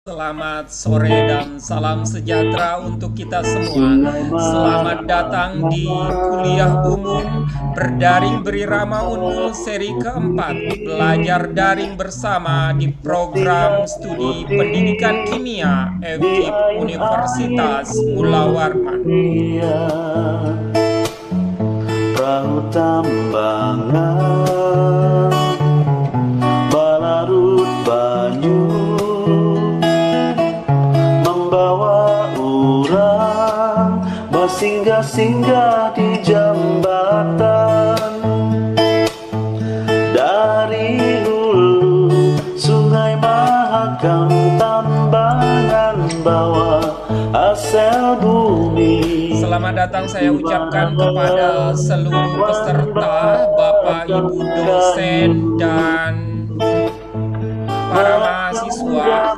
Selamat sore dan salam sejahtera untuk kita semua. Selamat datang di kuliah umum berdaring berirama unmul seri keempat, belajar daring bersama di program studi pendidikan kimia FKIP Universitas Mula Warman. Perahu tambangan balarut banyu membawa orang bersinggah-singgah di jambatan dari hulu sungai Mahakam, tambangan bawah asal bumi. Selamat datang saya ucapkan kepada seluruh peserta, Bapak Ibu dosen dan para mahasiswa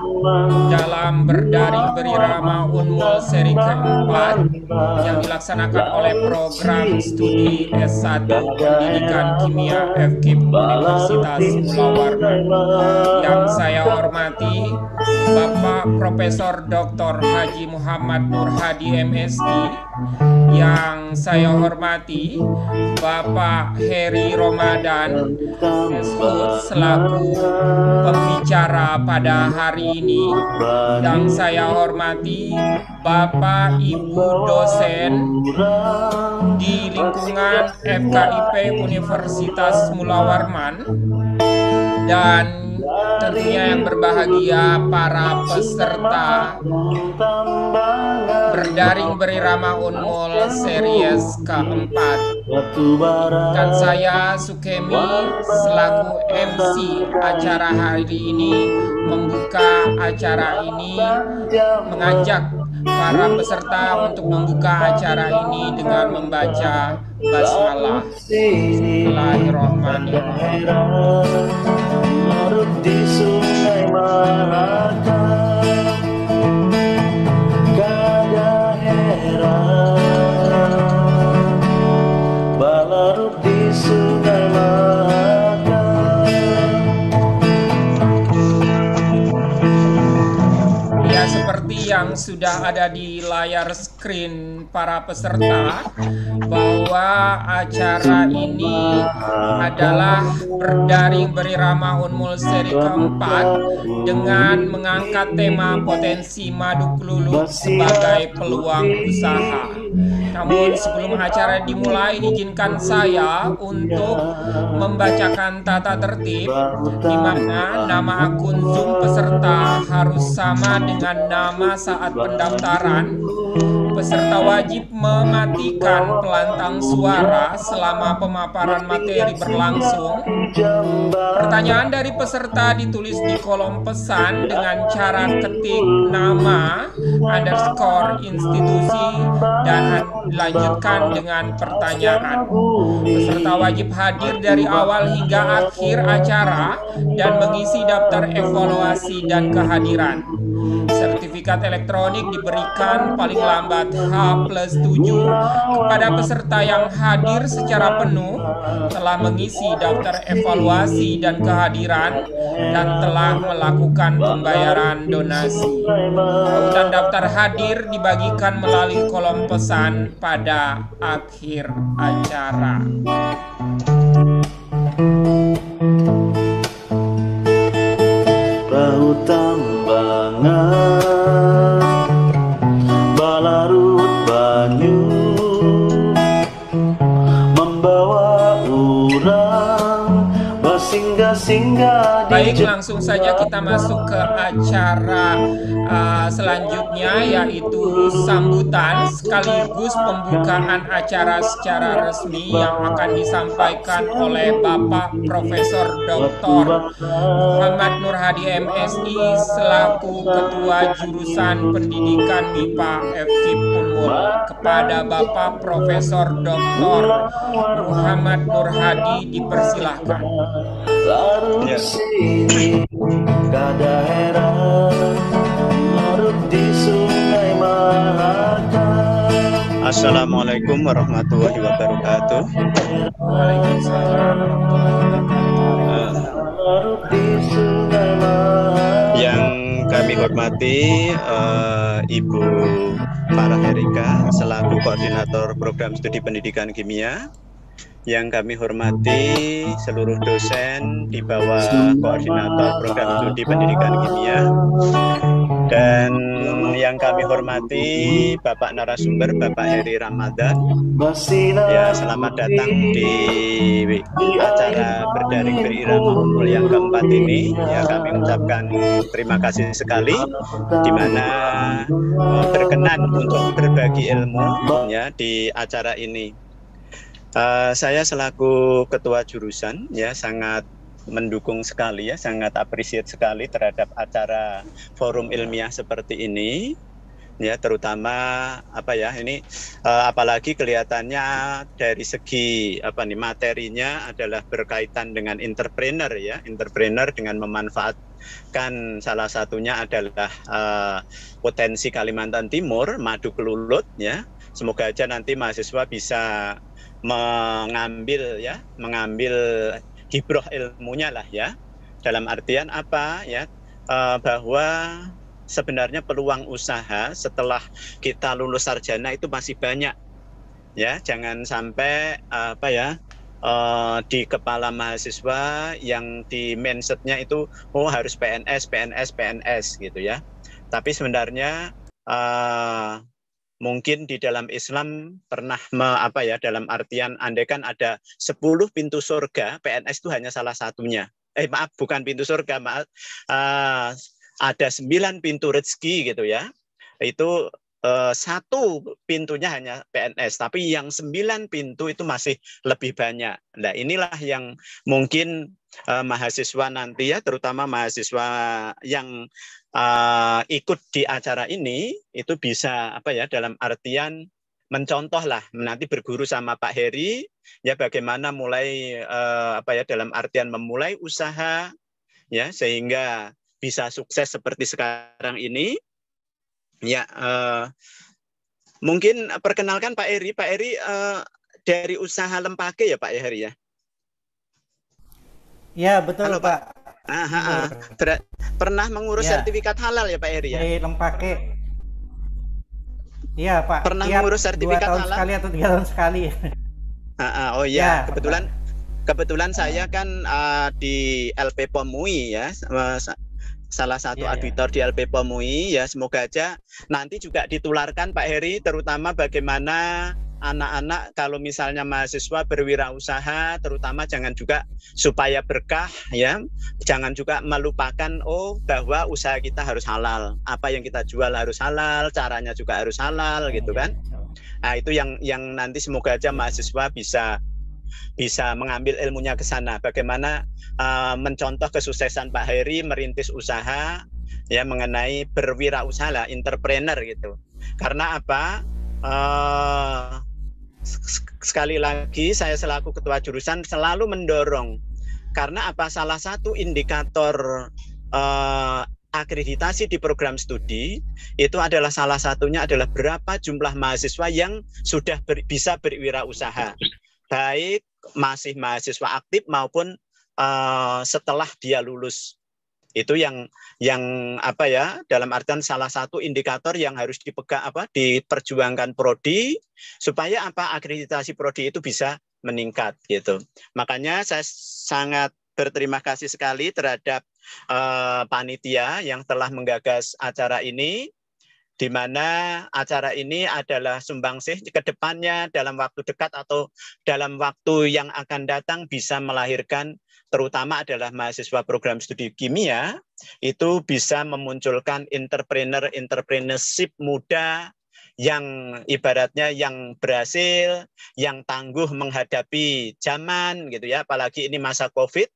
dalam berdaring berirama unmul seri keempat yang dilaksanakan oleh program studi S1 Pendidikan Kimia FKIP Universitas Mula Warman. Yang saya hormati Bapak Profesor Dr. Haji Muhammad Nur Hadi MSI. Yang saya hormati Bapak Heri Ramadan Shut selaku pembicara pada hari ini. Yang saya hormati Bapak Ibu dosen di lingkungan FKIP Universitas Mula Warman, dan tentunya yang berbahagia para peserta berdaring berirama unmul series keempat. Dan saya Sukemi selaku MC acara hari ini membuka acara ini, mengajak para peserta untuk membuka acara ini dengan membaca basmalah. Bismillahirrahmanirrahim. Di sungai Mahakam, kada heran balarut di sungai Mahakam. Ya, seperti yang sudah ada di layar screen para peserta, bahwa acara ini adalah berdaring berirama unmul seri keempat dengan mengangkat tema potensi madu keluluk sebagai peluang usaha. Namun sebelum acara dimulai, izinkan saya untuk membacakan tata tertib di mana nama akun Zoom peserta harus sama dengan nama saat pendaftaran. Peserta wajib mematikan pelantang suara selama pemaparan materi berlangsung. Pertanyaan dari peserta ditulis di kolom pesan dengan cara ketik nama, underscore institusi, dan dilanjutkan dengan pertanyaan. Peserta wajib hadir dari awal hingga akhir acara dan mengisi daftar evaluasi dan kehadiran. Sertifikat elektronik diberikan paling lambat H+7 kepada peserta yang hadir secara penuh, telah mengisi daftar evaluasi dan kehadiran, dan telah melakukan pembayaran donasi. Tautan daftar hadir dibagikan melalui kolom pesan pada akhir acara. Perahu tambangan balarut banyu membawa orang bersinggah-singgah. Baik, langsung saja kita masuk ke acara selanjutnya, yaitu sambutan sekaligus pembukaan acara secara resmi yang akan disampaikan oleh Bapak Profesor Dr. Muhammad Nur Hadi MSI selaku Ketua Jurusan Pendidikan MIPA FKIP Unmul. Kepada Bapak Profesor Dr. Muhammad Nur Hadi dipersilahkan. Larut sini kada heran larut di sungai Mahakam. Assalamualaikum warahmatullahi wabarakatuh. Waalaikumsalam warahmatullahi wabarakatuh. Yang kami hormati Ibu Farah Erika selaku Koordinator Program Studi Pendidikan Kimia. Yang kami hormati seluruh dosen di bawah Koordinator Program Studi Pendidikan Kimia. Dan yang kami hormati Bapak narasumber, Bapak Heri Ramadan. Ya, selamat datang di acara berdaring berirama unggul yang keempat ini. Ya, kami ucapkan terima kasih sekali di mana berkenan untuk berbagi ilmu ya di acara ini. Saya selaku ketua jurusan ya sangat mendukung sekali ya, sangat appreciate sekali terhadap acara forum ilmiah seperti ini. Ya, terutama ini apalagi kelihatannya dari segi materinya adalah berkaitan dengan entrepreneur ya, entrepreneur dengan memanfaatkan salah satunya adalah potensi Kalimantan Timur, madu kelulut ya. Semoga aja nanti mahasiswa bisa mengambil hibroh ilmunya lah ya. Dalam artian apa ya? Bahwa sebenarnya peluang usaha setelah kita lulus sarjana itu masih banyak ya. Jangan sampai di kepala mahasiswa yang di mindsetnya itu harus PNS gitu ya. Tapi sebenarnya mungkin di dalam Islam pernah dalam artian andaikan ada 10 pintu surga, PNS itu hanya salah satunya. Bukan pintu surga, ada 9 pintu rezeki gitu ya. Itu satu pintunya hanya PNS, tapi yang 9 pintu itu masih lebih banyak. Nah, inilah yang mungkin mahasiswa nanti ya, terutama mahasiswa yang ikut di acara ini itu bisa dalam artian mencontoh lah, nanti berguru sama Pak Heri ya bagaimana mulai dalam artian memulai usaha ya sehingga bisa sukses seperti sekarang ini ya. Mungkin perkenalkan Pak Heri dari usaha Lempake ya Pak Heri ya. Ya betul. Halo, Pak. Pernah mengurus sertifikat halal ya Pak Heri ya? Lempake. Iya Pak. Pernah mengurus sertifikat 2 tahun halal? Sekali atau 3 tahun sekali. Oh iya, kebetulan saya kan di LP POM UI ya, salah satu auditor di LP POM UI ya. Semoga aja nanti juga ditularkan Pak Heri, terutama bagaimana anak-anak kalau misalnya mahasiswa berwirausaha, terutama jangan juga supaya berkah ya, jangan juga melupakan bahwa usaha kita harus halal, apa yang kita jual harus halal, caranya juga harus halal gitu kan. Nah, itu yang nanti semoga aja mahasiswa bisa mengambil ilmunya ke sana, bagaimana mencontoh kesuksesan Pak Heri merintis usaha ya mengenai berwirausaha lah, entrepreneur gitu. Karena apa? Sekali lagi saya selaku ketua jurusan selalu mendorong, karena apa, salah satu indikator akreditasi di program studi itu adalah salah satunya adalah berapa jumlah mahasiswa yang sudah bisa berwirausaha, baik masih mahasiswa aktif maupun setelah dia lulus. Itu yang dalam artian salah satu indikator yang harus diperjuangkan prodi supaya akreditasi prodi itu bisa meningkat gitu. Makanya saya sangat berterima kasih sekali terhadap panitia yang telah menggagas acara ini, di mana acara ini adalah sumbangsih ke depannya dalam waktu dekat atau dalam waktu yang akan datang bisa melahirkan, terutama adalah mahasiswa program studi kimia, itu bisa memunculkan entrepreneurship muda yang ibaratnya yang berhasil, yang tangguh menghadapi zaman gitu ya, apalagi ini masa COVID,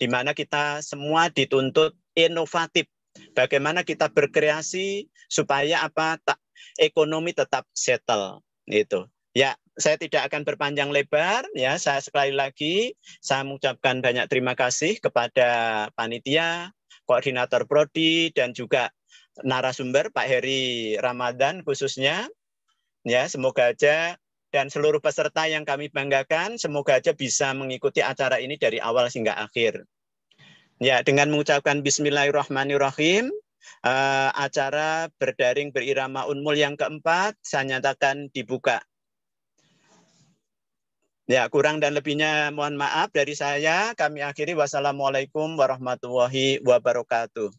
di mana kita semua dituntut inovatif. Bagaimana kita berkreasi supaya ekonomi tetap settle gitu. Ya, saya tidak akan berpanjang lebar ya. Saya sekali lagi mengucapkan banyak terima kasih kepada panitia, koordinator prodi dan juga narasumber Pak Heri Ramadan khususnya. Ya, semoga aja dan seluruh peserta yang kami banggakan semoga aja bisa mengikuti acara ini dari awal hingga akhir. Ya, dengan mengucapkan bismillahirrahmanirrahim, Acara berdaring berirama Unmul yang keempat saya nyatakan dibuka. Ya, kurang dan lebihnya mohon maaf dari saya. Kami akhiri. Wassalamualaikum warahmatullahi wabarakatuh.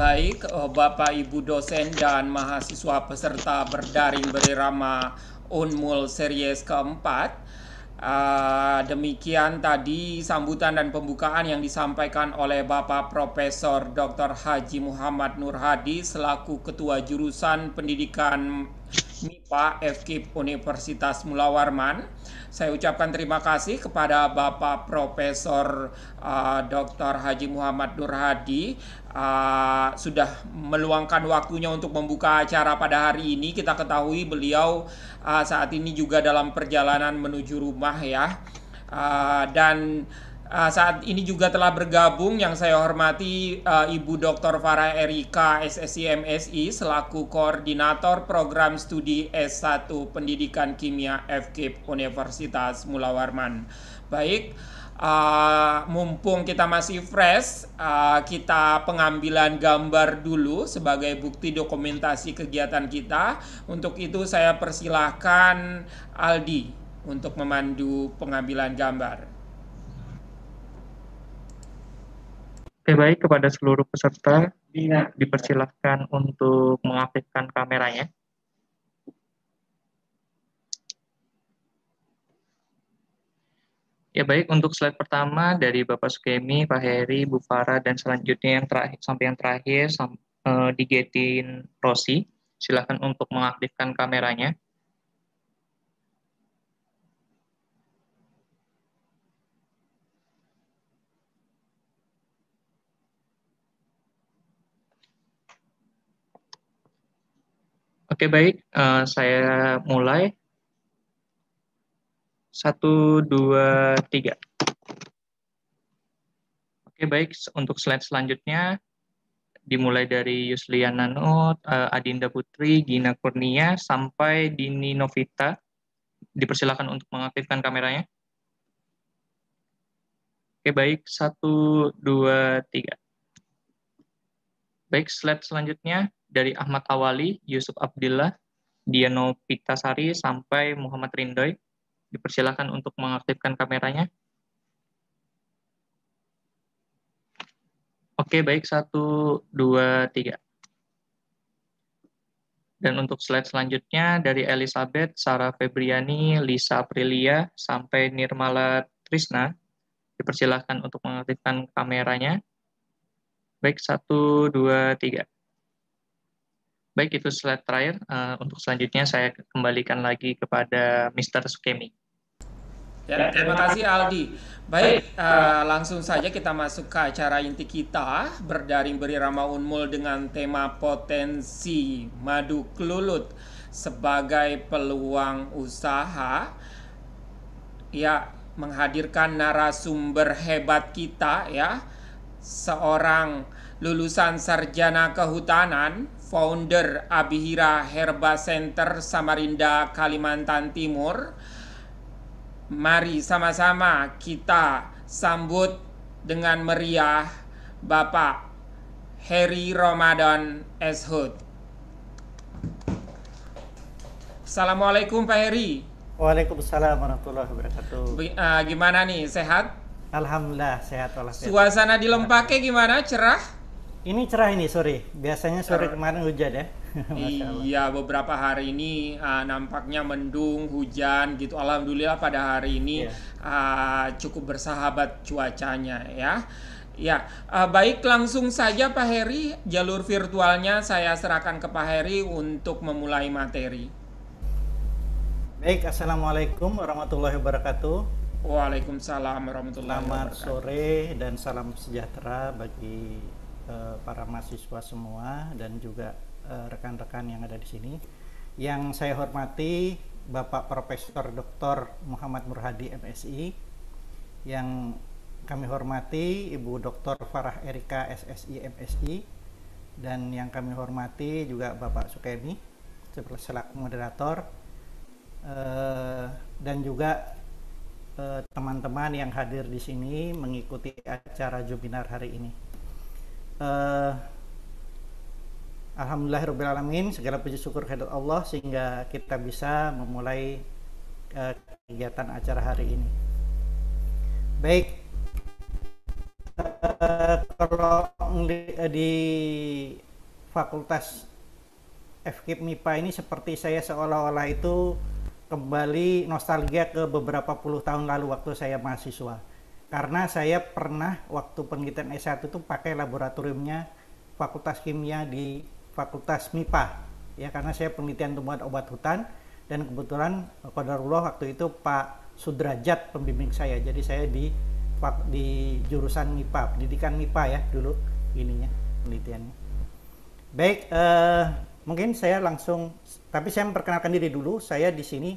Baik, Bapak Ibu dosen dan mahasiswa peserta berdaring berirama Unmul series keempat. Demikian tadi sambutan dan pembukaan yang disampaikan oleh Bapak Profesor Dr. Haji Muhammad Nur Hadi selaku Ketua Jurusan Pendidikan MIPA FKIP Universitas Mula Warman. Saya ucapkan terima kasih kepada Bapak Profesor Dr. Haji Muhammad Nur Hadi sudah meluangkan waktunya untuk membuka acara pada hari ini. Kita ketahui beliau saat ini juga dalam perjalanan menuju rumah ya, dan saat ini juga telah bergabung yang saya hormati Ibu Dr. Farah Erika SSI MSI selaku Koordinator Program Studi S1 Pendidikan Kimia FKIP Universitas Mula Warman. Baik, mumpung kita masih fresh, kita pengambilan gambar dulu sebagai bukti dokumentasi kegiatan kita. Untuk itu saya persilahkan Aldi untuk memandu pengambilan gambar. Oke, baik, kepada seluruh peserta dipersilahkan untuk mengaktifkan kameranya. Ya baik, untuk slide pertama dari Bapak Sukemi, Pak Heri, Bu Farah, dan selanjutnya yang terakhir sampai yang terakhir digetin Rosi. Silakan untuk mengaktifkan kameranya. Oke baik, saya mulai. 1, 2, 3. Oke baik, untuk slide selanjutnya dimulai dari Yusliana Nut, Adinda Putri, Gina Kurnia, sampai Dini Novita. Dipersilakan untuk mengaktifkan kameranya. Oke baik, 1, 2, 3. Baik, slide selanjutnya dari Ahmad Awali, Yusuf Abdillah, Diano Pitasari, sampai Muhammad Rindoy. Dipersilakan untuk mengaktifkan kameranya. Oke, baik, 1, 2, 3. Dan untuk slide selanjutnya dari Elizabeth, Sarah Febriani, Lisa Aprilia, sampai Nirmala Trisna. Dipersilakan untuk mengaktifkan kameranya. Baik, 1, 2, 3. Baik, itu slide terakhir. Untuk selanjutnya saya kembalikan lagi kepada Mr. Sukemi. Ya, terima kasih Aldi. Baik, langsung saja kita masuk ke acara inti kita, berdaring berirama Unmul dengan tema potensi madu kelulut sebagai peluang usaha. Ya, menghadirkan narasumber hebat kita ya, seorang lulusan sarjana kehutanan, founder Abihira Herba Center Samarinda, Kalimantan Timur. Mari sama-sama kita sambut dengan meriah Bapak Heri Ramadan Eshud. Assalamualaikum Pak Heri. Waalaikumsalam warahmatullahi wabarakatuh. Gimana nih, sehat? Alhamdulillah sehat walafiat. Suasana di Lempake gimana? Cerah? Ini cerah ini sore. Biasanya sore kemarin hujan ya. Iya, beberapa hari ini nampaknya mendung, hujan gitu. Alhamdulillah pada hari ini cukup bersahabat cuacanya ya. Ya, baik, langsung saja Pak Heri, jalur virtualnya saya serahkan ke Pak Heri untuk memulai materi. Baik, Assalamualaikum warahmatullahi wabarakatuh. Waalaikumsalam warahmatullahi Selamat wabarakatuh. sore dan salam sejahtera bagi para mahasiswa semua dan juga rekan-rekan yang ada di sini. Yang saya hormati Bapak Profesor Dr. Muhammad Nurhadi MSI, yang kami hormati Ibu Dr. Farah Erika SSI MSI, dan yang kami hormati juga Bapak Sukemi selaku moderator, dan juga teman-teman yang hadir di sini mengikuti acara Jubinar hari ini. Alhamdulillahirrahmanirrahim, segala puji syukur kehadirat Allah sehingga kita bisa memulai kegiatan acara hari ini. Baik, kalau di Fakultas FKIP MIPA ini seperti saya seolah-olah itu kembali nostalgia ke beberapa puluh tahun lalu waktu saya mahasiswa. Karena saya pernah waktu penelitian S1 itu pakai laboratoriumnya Fakultas Kimia di Fakultas MIPA. Ya, karena saya penelitian tumbuhan obat hutan dan kebetulan qadarullah waktu itu Pak Sudrajat pembimbing saya. Jadi saya di jurusan MIPA, pendidikan MIPA ya dulu ininya penelitiannya. Baik, mungkin saya langsung, tapi saya memperkenalkan diri dulu. Saya di sini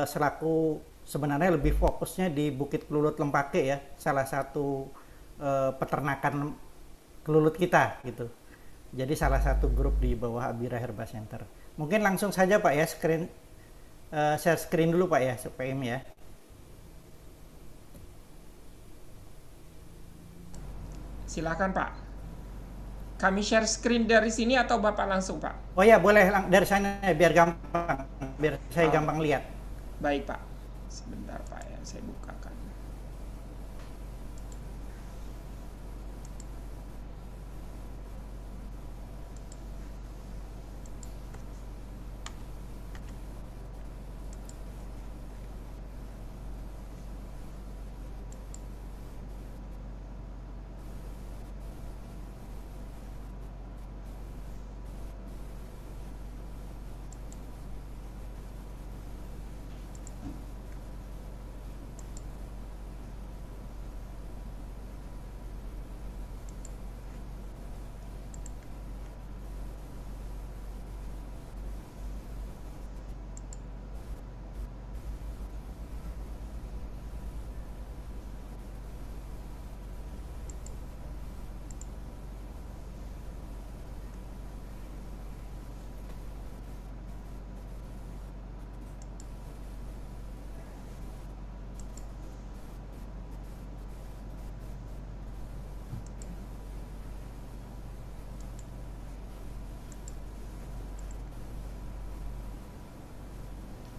selaku sebenarnya lebih fokusnya di Bukit Kelulut Lempake ya, salah satu peternakan kelulut kita gitu. Jadi salah satu grup di bawah Abira Herba Center. Mungkin langsung saja Pak ya, share screen dulu Pak ya, supaya ini ya. Silakan Pak. Kami share screen dari sini atau Bapak langsung Pak? Oh ya, boleh dari sana biar gampang, biar saya gampang lihat. Baik Pak. Sebentar Pak ya, saya bukakan.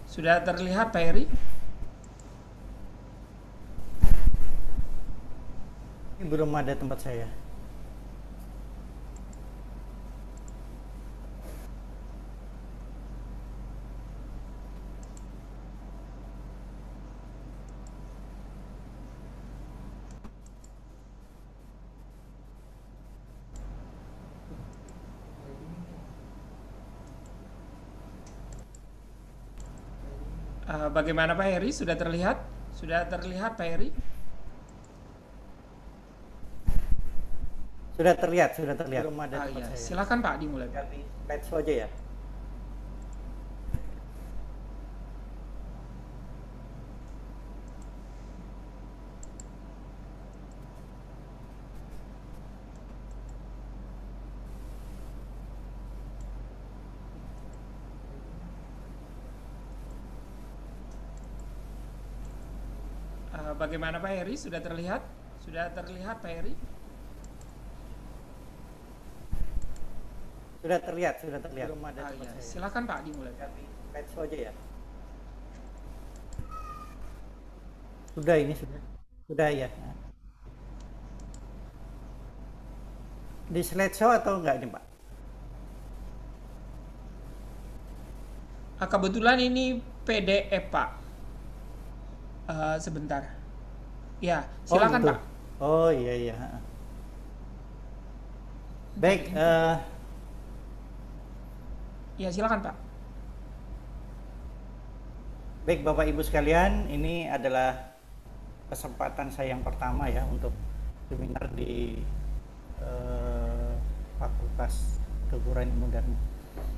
Sudah terlihat Pak Heri? Ini belum ada tempat saya. Bagaimana Pak Heri? Sudah terlihat? Sudah terlihat Pak Heri? Sudah terlihat, sudah terlihat. Belum ada tempat Iya. saya. Silakan Pak dimulai. Pak. Slideshow aja ya. Bagaimana Pak Heri? Sudah terlihat? Sudah terlihat Pak Heri? Sudah terlihat, sudah terlihat. Belum ada tempat Iya. saya. Silakan Pak dimulai. Pak. Slideshow aja ya. Sudah ini sudah. Sudah ya. Di slideshow atau enggak ini Pak? Kebetulan ini PDF Pak. Sebentar. Ya, silakan gitu. Pak. Oh iya iya. Baik, Ya, silakan Pak. Baik Bapak Ibu sekalian, ini adalah kesempatan saya yang pertama ya untuk seminar di Fakultas Keguruan Ilmu dan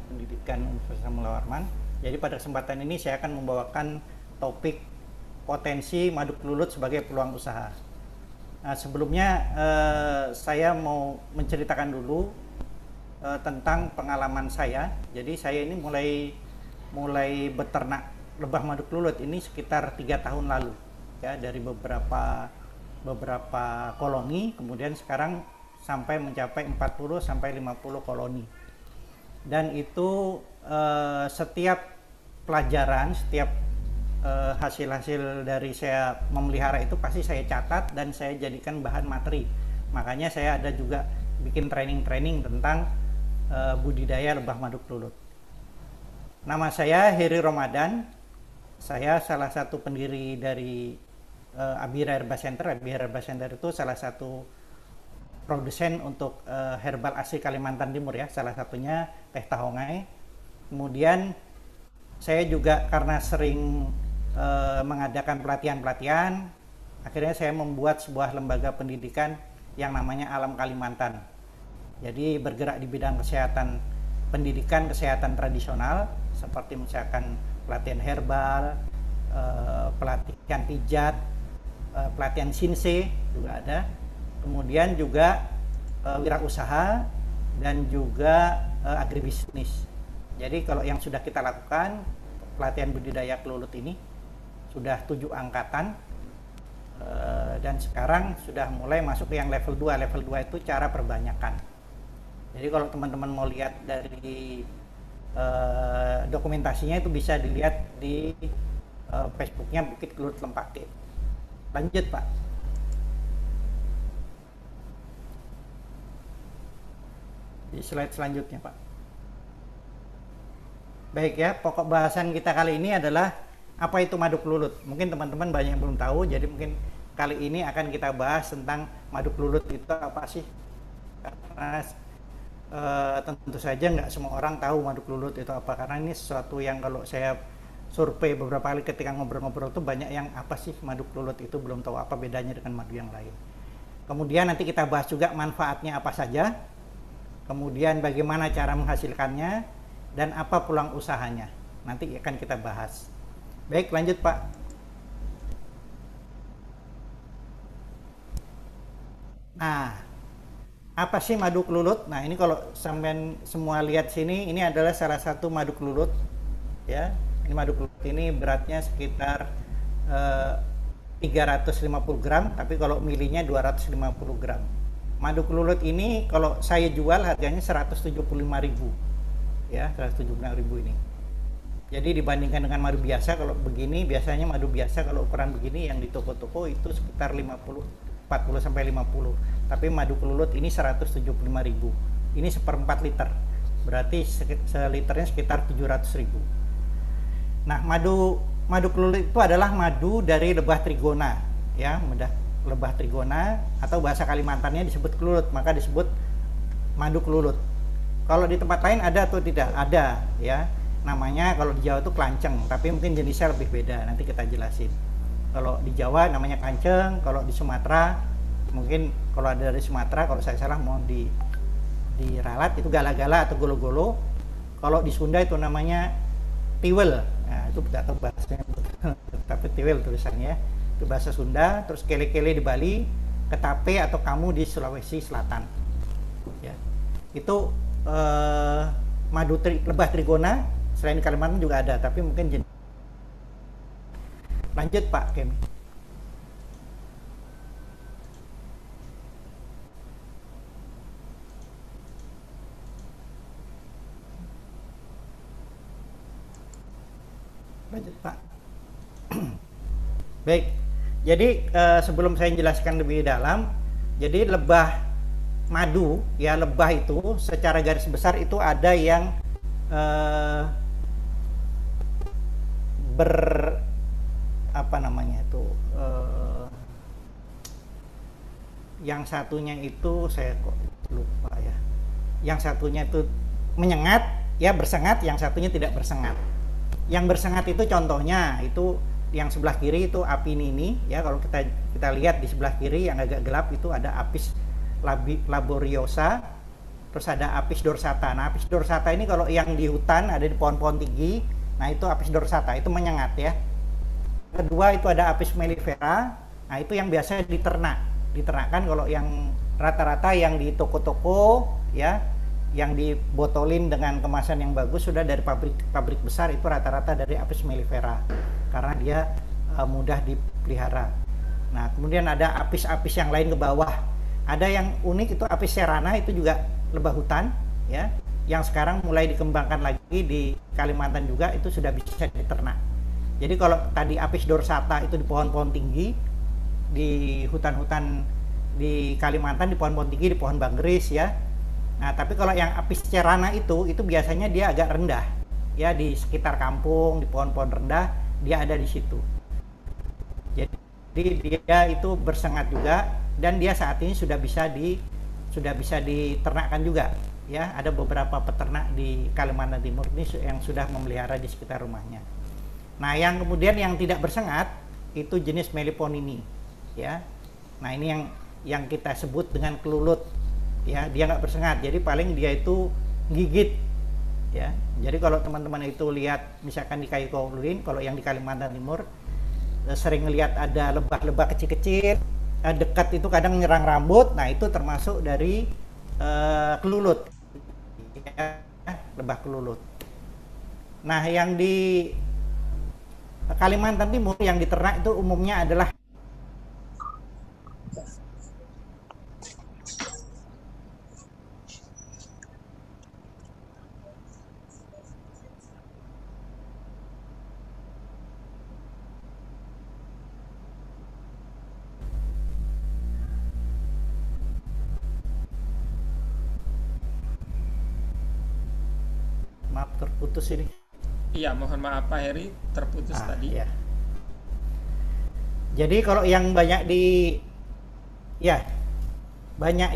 Pendidikan Universitas Mulla Warman. Jadi pada kesempatan ini saya akan membawakan topik potensi madu kelulut sebagai peluang usaha. Nah, sebelumnya saya mau menceritakan dulu tentang pengalaman saya. Jadi saya ini mulai beternak lebah madu kelulut ini sekitar 3 tahun lalu ya, dari beberapa koloni, kemudian sekarang sampai mencapai 40 sampai 50 koloni. Dan itu setiap pelajaran, setiap hasil-hasil dari saya memelihara itu pasti saya catat dan saya jadikan bahan materi. Makanya saya ada juga bikin training tentang budidaya lebah madu kelulut. Nama saya Heri Ramadan. Saya salah satu pendiri dari Abira Herbal Center. Abira Herbal Center itu salah satu produsen untuk herbal asli Kalimantan Timur ya. Salah satunya teh tahongai. Kemudian saya juga karena sering mengadakan pelatihan-pelatihan, akhirnya saya membuat sebuah lembaga pendidikan yang namanya Alam Kalimantan. Jadi bergerak di bidang kesehatan, pendidikan kesehatan tradisional seperti misalkan pelatihan herbal, pelatihan pijat, pelatihan sinse juga ada. Kemudian juga wirausaha dan juga agribisnis. Jadi kalau yang sudah kita lakukan pelatihan budidaya kelulut ini sudah 7 angkatan dan sekarang sudah mulai masuk ke yang level 2. Level 2 itu cara perbanyakan. Jadi kalau teman-teman mau lihat dari dokumentasinya itu bisa dilihat di Facebooknya Bukit Kelulut Lempake. Lanjut Pak. Di slide selanjutnya Pak. Baik ya, pokok bahasan kita kali ini adalah apa itu madu kelulut. Mungkin teman-teman banyak yang belum tahu, jadi mungkin kali ini akan kita bahas tentang madu kelulut itu apa sih. Karena tentu saja nggak semua orang tahu madu kelulut itu apa, karena ini sesuatu yang kalau saya survei beberapa kali ketika ngobrol-ngobrol tuh banyak yang apa sih madu kelulut itu, belum tahu apa bedanya dengan madu yang lain. Kemudian nanti kita bahas juga manfaatnya apa saja, kemudian bagaimana cara menghasilkannya, dan apa peluang usahanya. Nanti akan kita bahas. Baik, lanjut Pak. Nah, apa sih madu kelulut? Nah, ini kalau sampean semua lihat sini, ini adalah salah satu madu kelulut ya. Ini madu kelulut ini beratnya sekitar 350 gram, tapi kalau milinya 250 gram. Madu kelulut ini kalau saya jual harganya 175.000 ya, 175.000 ini. Jadi dibandingkan dengan madu biasa, kalau begini biasanya madu biasa kalau ukuran begini yang di toko-toko itu sekitar 40 sampai 50. Tapi madu kelulut ini 175.000. Ini 1/4 liter. Berarti seliternya sekitar 700.000. Nah, madu kelulut itu adalah madu dari lebah trigona ya, lebah trigona atau bahasa Kalimantannya disebut kelulut, maka disebut madu kelulut. Kalau di tempat lain ada atau tidak? Ada ya. Namanya kalau di Jawa itu klanceng, tapi mungkin jenisnya lebih beda, nanti kita jelasin. Kalau di Jawa namanya kanceng, kalau di Sumatera mungkin kalau ada dari Sumatera, kalau saya salah mau diralat itu gala-gala atau golo-golo. Kalau di Sunda itu namanya tiwel. Nah, itu tidak tahu bahasanya tapi tiwel tulisannya. Itu bahasa Sunda. Terus kele-kele di Bali, ketape atau kamu di Sulawesi Selatan. Ya. Itu madu lebah trigona. Selain di Kalimantan juga ada, tapi mungkin jenis. Lanjut Pak Kemi. Lanjut Pak. Baik, jadi sebelum saya jelaskan lebih dalam, jadi lebah madu ya, lebah itu secara garis besar itu ada yang yang satunya itu saya kok lupa ya, yang satunya itu menyengat ya, bersengat, yang satunya tidak bersengat Yang bersengat itu contohnya itu yang sebelah kiri itu Api nini ya. Kalau kita lihat di sebelah kiri yang agak gelap itu ada Apis laboriosa, terus ada Apis dorsata. Nah, Apis dorsata ini kalau yang di hutan ada di pohon-pohon tinggi, nah itu Apis dorsata, itu menyengat ya. Kedua itu ada Apis mellifera. Nah, itu yang biasa diternakkan kalau yang rata-rata yang di toko-toko ya, yang dibotolin dengan kemasan yang bagus sudah dari pabrik besar, itu rata-rata dari Apis mellifera karena dia mudah dipelihara. Nah, kemudian ada apis-apis yang lain ke bawah. Ada yang unik itu Apis cerana, itu juga lebah hutan ya, yang sekarang mulai dikembangkan lagi di Kalimantan juga, itu sudah bisa diternak. Jadi kalau tadi Apis dorsata itu di pohon-pohon tinggi, di hutan-hutan di Kalimantan, di pohon-pohon tinggi, di pohon banggeris ya. Nah, tapi kalau yang Apis cerana itu biasanya dia agak rendah ya, di sekitar kampung, di pohon-pohon rendah dia ada di situ. Jadi dia itu bersengat juga, dan dia saat ini sudah bisa diternakkan juga ya. Ada beberapa peternak di Kalimantan Timur ini yang sudah memelihara di sekitar rumahnya. Nah, yang kemudian yang tidak bersengat itu jenis Meliponini ya. Nah, ini yang kita sebut dengan kelulut ya. Dia nggak bersengat, jadi paling dia itu gigit ya. Jadi kalau teman-teman itu lihat misalkan di Kayu Kaulin, kalau yang di Kalimantan Timur sering lihat ada lebah-lebah kecil-kecil dekat itu kadang nyerang rambut. Nah, itu termasuk dari kelulut ya, lebah kelulut. Nah, yang di Kalimantan Timur yang diternak itu umumnya adalah terputus ini. Iya, mohon maaf Pak Heri, terputus tadi. Ya. Jadi kalau yang banyak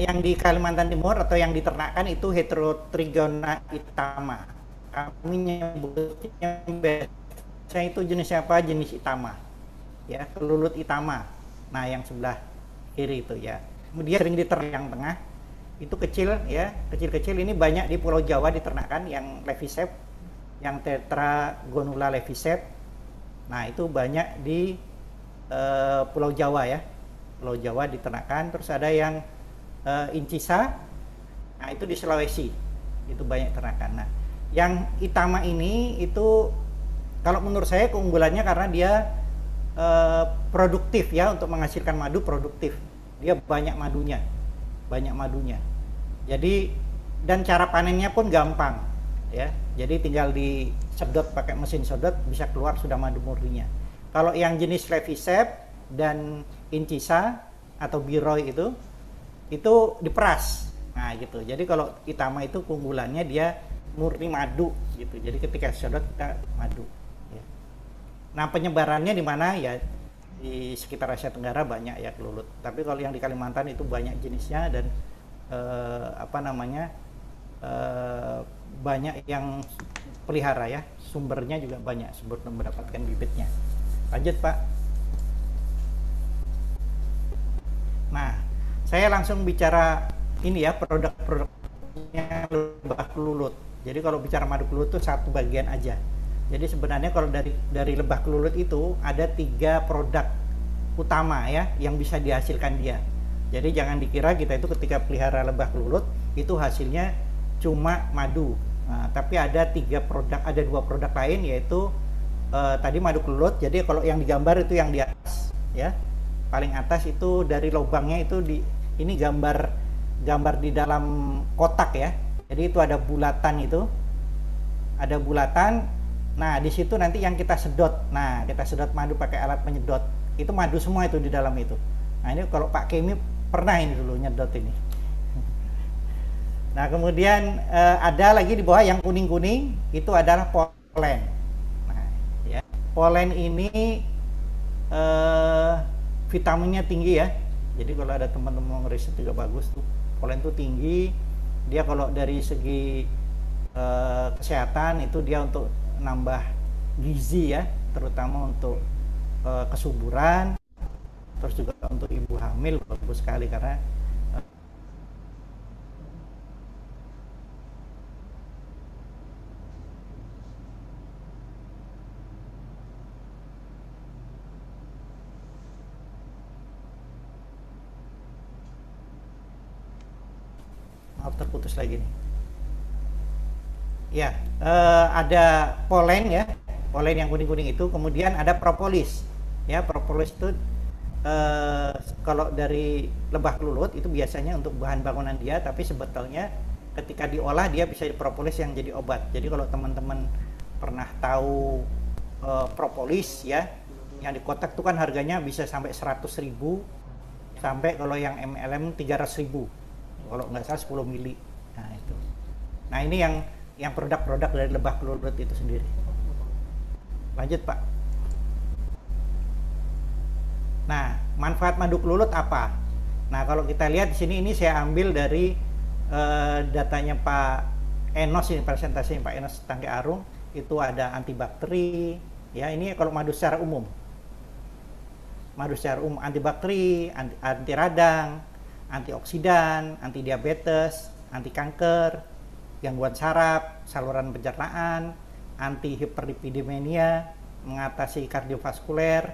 yang di Kalimantan Timur atau yang diternakkan itu Heterotrigona itama. Kami nyebutnya biasanya itu jenisnya apa? Jenis itama. Ya, kelulut itama. Nah, yang sebelah kiri itu ya. Kemudian sering diternak yang tengah. Itu kecil ya, kecil-kecil ini banyak di Pulau Jawa diternakan, yang Levisep, yang Tetragonula levisep. Nah, itu banyak di Pulau Jawa ya. Pulau Jawa diternakan. Terus ada yang Incisa. Nah, itu di Sulawesi. Itu banyak ternakan. Nah, yang Itama ini itu kalau menurut saya keunggulannya karena dia produktif ya, untuk menghasilkan madu produktif. Dia banyak madunya. Jadi dan cara panennya pun gampang ya. Jadi tinggal disedot pakai mesin sedot, bisa keluar sudah madu murninya. Kalau yang jenis Levisep dan Incisa atau Biroy itu diperas. Nah, gitu. Jadi kalau Itama itu keunggulannya dia murni madu gitu. Jadi ketika sedot kita madu ya. Nah, penyebarannya di mana ya? Di sekitar Asia Tenggara banyak ya kelulut. Tapi kalau yang di Kalimantan itu banyak jenisnya, dan banyak yang pelihara ya, sumbernya juga banyak sebelum mendapatkan bibitnya. Lanjut Pak. Nah, saya langsung bicara ini ya, produk-produknya lebah kelulut. Jadi kalau bicara madu kelulut itu satu bagian aja. Jadi sebenarnya kalau dari lebah kelulut itu ada 3 produk utama ya yang bisa dihasilkan dia. Jadi jangan dikira kita itu ketika pelihara lebah kelulut itu hasilnya cuma madu. Nah, tapi ada 3 produk, ada 2 produk lain, yaitu tadi madu kelulut. Jadi kalau yang digambar itu yang di atas ya, paling atas itu dari lubangnya itu ini gambar di dalam kotak ya. Jadi itu ada bulatan itu, ada bulatan. Nah, di situ nanti yang kita sedot. Nah, kita sedot madu pakai alat penyedot. Itu madu semua itu di dalam itu. Nah, ini kalau Pak Kemi pernah ini dulu nyedot ini. Nah, kemudian ada lagi di bawah yang kuning-kuning, itu adalah polen. Nah, ya. Polen ini vitaminnya tinggi ya. Jadi kalau ada teman-teman riset juga bagus tuh. Polen itu tinggi. Dia kalau dari segi kesehatan itu dia untuk nambah gizi ya, terutama untuk kesuburan, terus juga untuk ibu hamil bagus sekali karena maaf terputus lagi nih. Ya, ada polen ya, polen yang kuning-kuning itu, kemudian ada propolis. Ya, propolis itu kalau dari lebah kelulut itu biasanya untuk bahan bangunan dia, tapi sebetulnya ketika diolah dia bisa propolis yang jadi obat. Jadi kalau teman-teman pernah tahu propolis ya, yang di kotak itu kan harganya bisa sampai 100.000, sampai kalau yang MLM 300.000, kalau nggak salah 10 mili. Nah itu. Nah ini yang produk-produk dari lebah kelulut itu sendiri. Lanjut Pak. Nah, manfaat madu kelulut apa? Nah, kalau kita lihat di sini, ini saya ambil dari datanya Pak Enos, ini presentasinya Pak Enos Tangke Arung. Itu ada antibakteri, ya ini kalau madu secara umum. Madu secara umum antibakteri, anti radang, antioksidan, anti diabetes, anti kanker, gangguan saraf, saluran pencernaan, anti hiperlipidemia, mengatasi kardiovaskuler,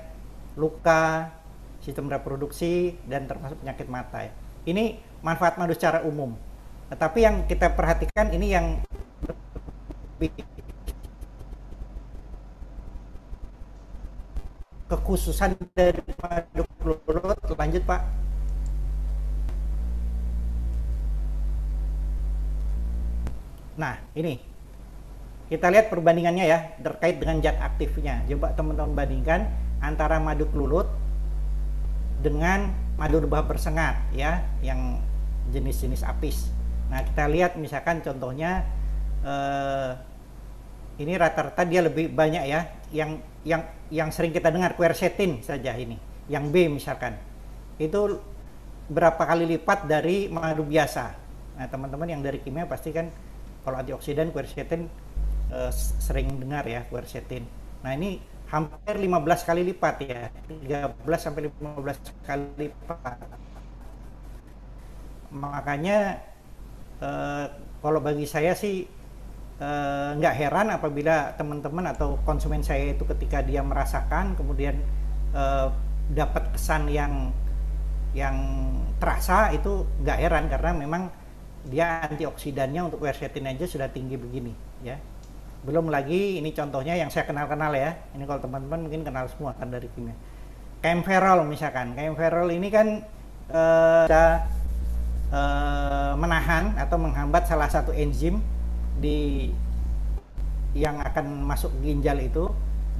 luka, sistem reproduksi, dan termasuk penyakit mata ya. Ini manfaat madu secara umum. Tetapi yang kita perhatikan ini yang lebih kekhususan dari madu kelulut. Lanjut Pak. Nah ini kita lihat perbandingannya ya terkait dengan zat aktifnya. Coba teman-teman bandingkan antara madu kelulut dengan madu lebah bersengat ya, yang jenis-jenis apis. Nah kita lihat misalkan contohnya ini rata-rata dia lebih banyak ya, yang sering kita dengar quercetin saja ini, yang B misalkan itu berapa kali lipat dari madu biasa. Nah teman-teman yang dari kimia pasti kan kalau antioksidan quercetin sering dengar ya quercetin. Nah ini hampir 15 kali lipat ya, 13 sampai 15 kali lipat. Makanya kalau bagi saya sih nggak heran apabila teman-teman atau konsumen saya itu ketika dia merasakan kemudian dapat kesan yang terasa, itu nggak heran karena memang dia antioksidannya untuk quercetin aja sudah tinggi begini ya. Belum lagi ini contohnya yang saya kenal ya, ini kalau teman-teman mungkin kenal semua kan dari kimia, Kaempferol misalkan. Kaempferol ini kan menahan atau menghambat salah satu enzim yang akan masuk ginjal itu,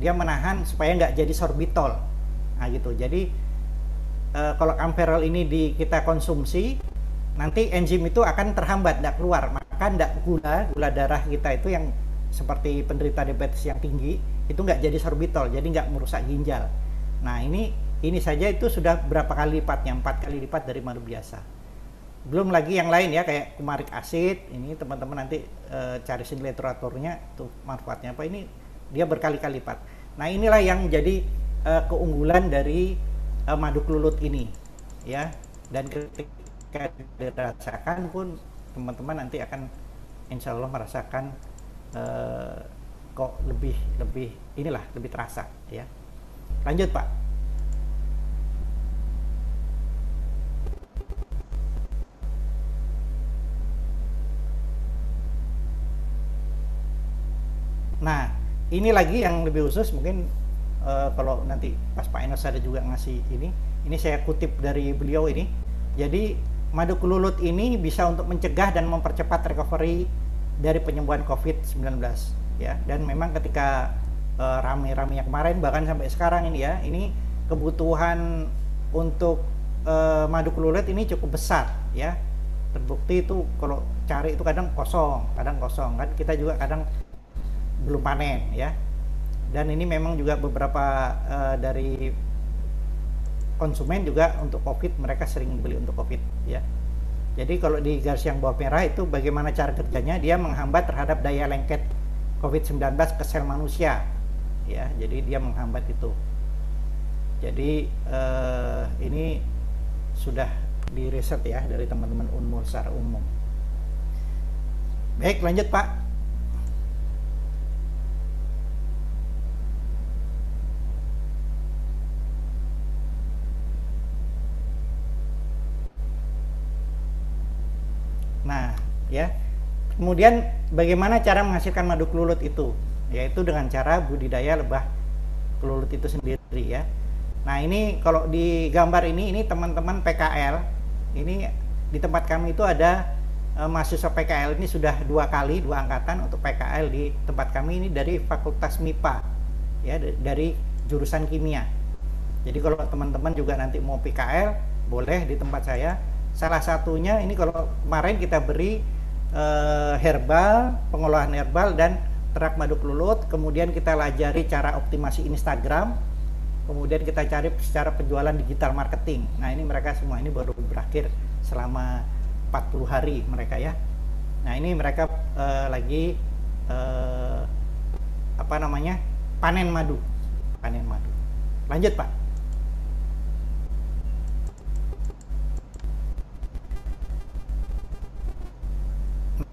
dia menahan supaya nggak jadi sorbitol. Nah gitu. Jadi kalau Kaempferol ini kita konsumsi, nanti enzim itu akan terhambat, tidak keluar, maka gula darah kita itu yang seperti penderita diabetes yang tinggi itu nggak jadi sorbitol, jadi nggak merusak ginjal. Nah ini saja itu sudah berapa kali lipatnya, 4 kali lipat dari madu biasa. Belum lagi yang lain ya, kayak kumarik asid. Ini teman-teman nanti cari literaturnya tuh manfaatnya apa, ini dia berkali-kali lipat. Nah inilah yang jadi keunggulan dari madu kelulut ini ya, dan ketika dirasakan pun teman-teman nanti akan insya Allah merasakan kok lebih terasa ya. Lanjut Pak. Nah ini lagi yang lebih khusus mungkin kalau nanti pas Pak Enos ada juga ngasih ini saya kutip dari beliau ini. Jadi madu kelulut ini bisa untuk mencegah dan mempercepat recovery dari penyembuhan COVID-19 ya. Dan memang ketika rame-ramenya kemarin bahkan sampai sekarang ini ya, ini kebutuhan untuk madu kelulut ini cukup besar ya. Terbukti itu kalau cari itu kadang kosong kan, kita juga kadang belum panen ya. Dan ini memang juga beberapa dari konsumen juga untuk COVID, mereka sering beli untuk COVID ya. Jadi kalau di garis yang bawah merah itu bagaimana cara kerjanya, dia menghambat terhadap daya lengket COVID-19 ke sel manusia ya. Jadi dia menghambat itu. Jadi ini sudah di-riset ya dari teman-teman Unmul secara umum. Baik, lanjut Pak. Nah, ya. Kemudian bagaimana cara menghasilkan madu kelulut itu? Yaitu dengan cara budidaya lebah kelulut itu sendiri ya. Nah, ini kalau di gambar ini teman-teman PKL. Ini di tempat kami itu ada mahasiswa PKL ini sudah 2 angkatan untuk PKL di tempat kami ini dari Fakultas MIPA ya, dari jurusan kimia. Jadi kalau teman-teman juga nanti mau PKL boleh di tempat saya. Salah satunya ini kalau kemarin kita beri herbal, pengolahan herbal dan ternak madu kelulut, kemudian kita pelajari cara optimasi Instagram, kemudian kita cari secara penjualan digital marketing. Nah, ini mereka semua ini baru berakhir selama 40 hari mereka ya. Nah, ini mereka lagi panen madu. Lanjut Pak.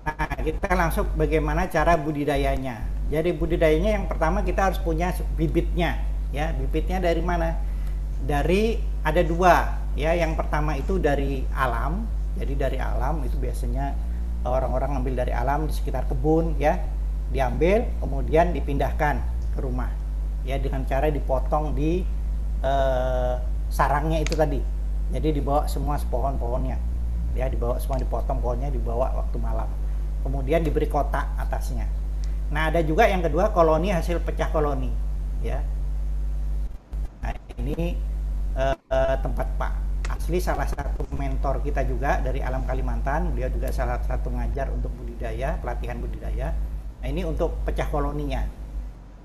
Nah, kita langsung bagaimana cara budidayanya. Jadi budidayanya yang pertama kita harus punya bibitnya ya. Bibitnya dari mana? Dari ada 2 ya. Yang pertama itu dari alam. Jadi dari alam itu biasanya orang-orang ngambil dari alam di sekitar kebun ya. Diambil kemudian dipindahkan ke rumah ya dengan cara dipotong di sarangnya itu tadi. Jadi dibawa semua pohon-pohonnya ya, dibawa semua, dipotong pohonnya, dibawa waktu malam. Kemudian diberi kotak atasnya. Nah, ada juga yang kedua koloni hasil pecah koloni ya. Nah, ini tempat Pak Asli salah satu mentor kita juga dari Alam Kalimantan. Beliau juga salah satu ngajar untuk budidaya, pelatihan budidaya. Nah, ini untuk pecah koloninya.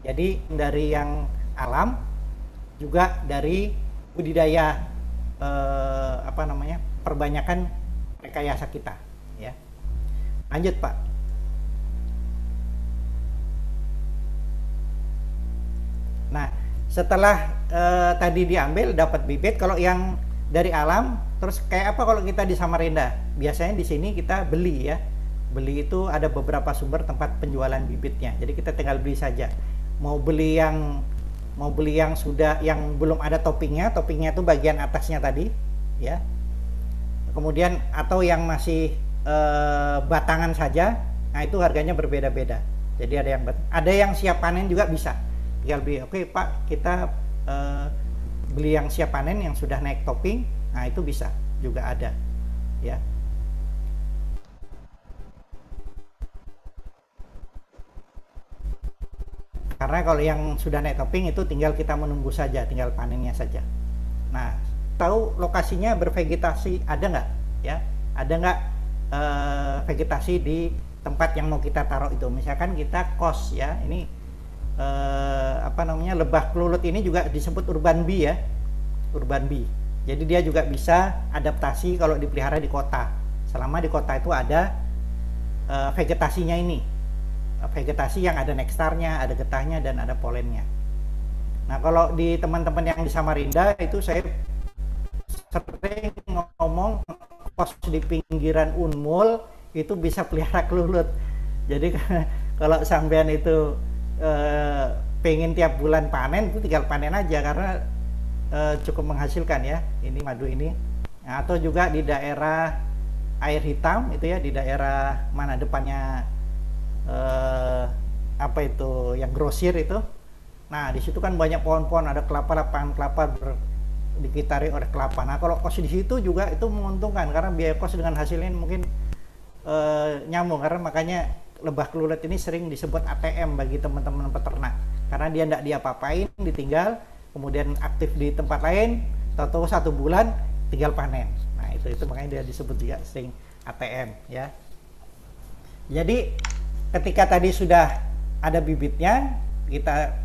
Jadi dari yang alam juga dari budidaya perbanyakan rekayasa kita ya. Lanjut Pak. Nah, setelah tadi diambil dapat bibit, kalau yang dari alam terus kayak apa kalau kita di Samarinda? Biasanya di sini kita beli ya. Beli itu ada beberapa sumber tempat penjualan bibitnya. Jadi kita tinggal beli saja. Mau beli yang sudah yang belum ada toppingnya itu bagian atasnya tadi ya. Kemudian atau yang masih batangan saja, nah itu harganya berbeda-beda. Jadi ada yang siap panen juga bisa. Tinggal beli, oke Pak, kita beli yang siap panen yang sudah naik topping, nah itu bisa juga ada ya. Karena kalau yang sudah naik topping itu tinggal kita menunggu saja, tinggal panennya saja. Nah, tahu lokasinya bervegetasi ada nggak ya? Ada nggak vegetasi di tempat yang mau kita taruh itu? Misalkan kita kos ya, ini lebah kelulut ini juga disebut urban bee ya, urban bee. Jadi dia juga bisa adaptasi kalau dipelihara di kota. Selama di kota itu ada vegetasinya ini, vegetasi yang ada nektarnya, ada getahnya dan ada polennya. Nah, kalau di teman-teman yang di Samarinda itu saya sering ngomong kos di pinggiran Unmul itu bisa pelihara kelulut. Jadi kalau sampean itu pengen tiap bulan panen itu tinggal panen aja karena cukup menghasilkan ya. Ini madu ini. Nah, atau juga di daerah Air Hitam itu ya, di daerah mana depannya yang grosir itu. Nah, di situ kan banyak pohon-pohon, ada kelapa, lapangan kelapa dikitari oleh kelapa. Nah, kalau kos di situ juga itu menguntungkan karena biaya kos dengan hasilnya mungkin nyambung, karena makanya lebah kelulut ini sering disebut ATM bagi teman-teman peternak karena dia tidak diapa-apain, ditinggal, kemudian aktif di tempat lain, tahu-tahu 1 bulan tinggal panen. Nah, itu makanya dia disebut juga sering ATM ya. Jadi ketika tadi sudah ada bibitnya,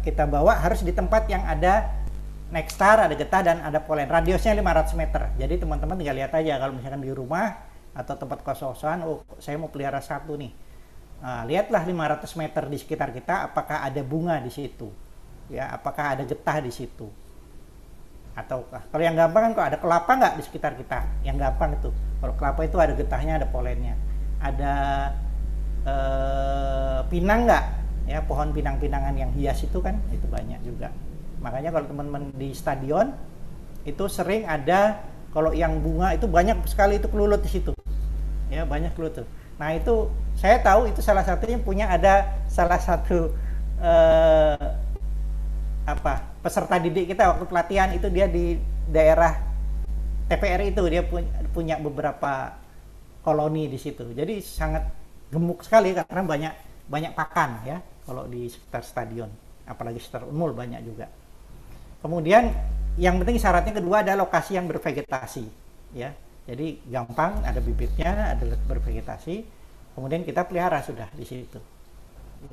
kita bawa harus di tempat yang ada nektar, ada getah dan ada polen. Radiusnya 500 meter. Jadi teman-teman tinggal lihat aja kalau misalkan di rumah atau tempat kos-kosan, oh saya mau pelihara satu nih. Nah, lihatlah 500 meter di sekitar kita apakah ada bunga di situ. ya, apakah ada getah di situ, atau kalau yang gampang kan kok ada kelapa nggak di sekitar kita, yang gampang itu. Kalau kelapa itu ada getahnya, ada polennya. Ada pinang nggak, ya, pohon pinang-pinangan yang hias itu kan, itu banyak juga. Makanya kalau teman-teman di stadion itu sering ada, kalau yang bunga itu banyak sekali itu kelulut di situ, ya, banyak kelulut. Nah itu saya tahu itu salah satunya punya, ada salah satu peserta didik kita waktu pelatihan itu, dia di daerah TPRI itu dia punya beberapa koloni di situ. Jadi sangat gemuk sekali karena banyak pakan, ya, kalau di sekitar stadion, apalagi sekitar Unmul banyak juga. Kemudian yang penting syaratnya kedua ada lokasi yang bervegetasi, ya. Jadi gampang, ada bibitnya, ada bervegetasi. Kemudian kita pelihara sudah di situ.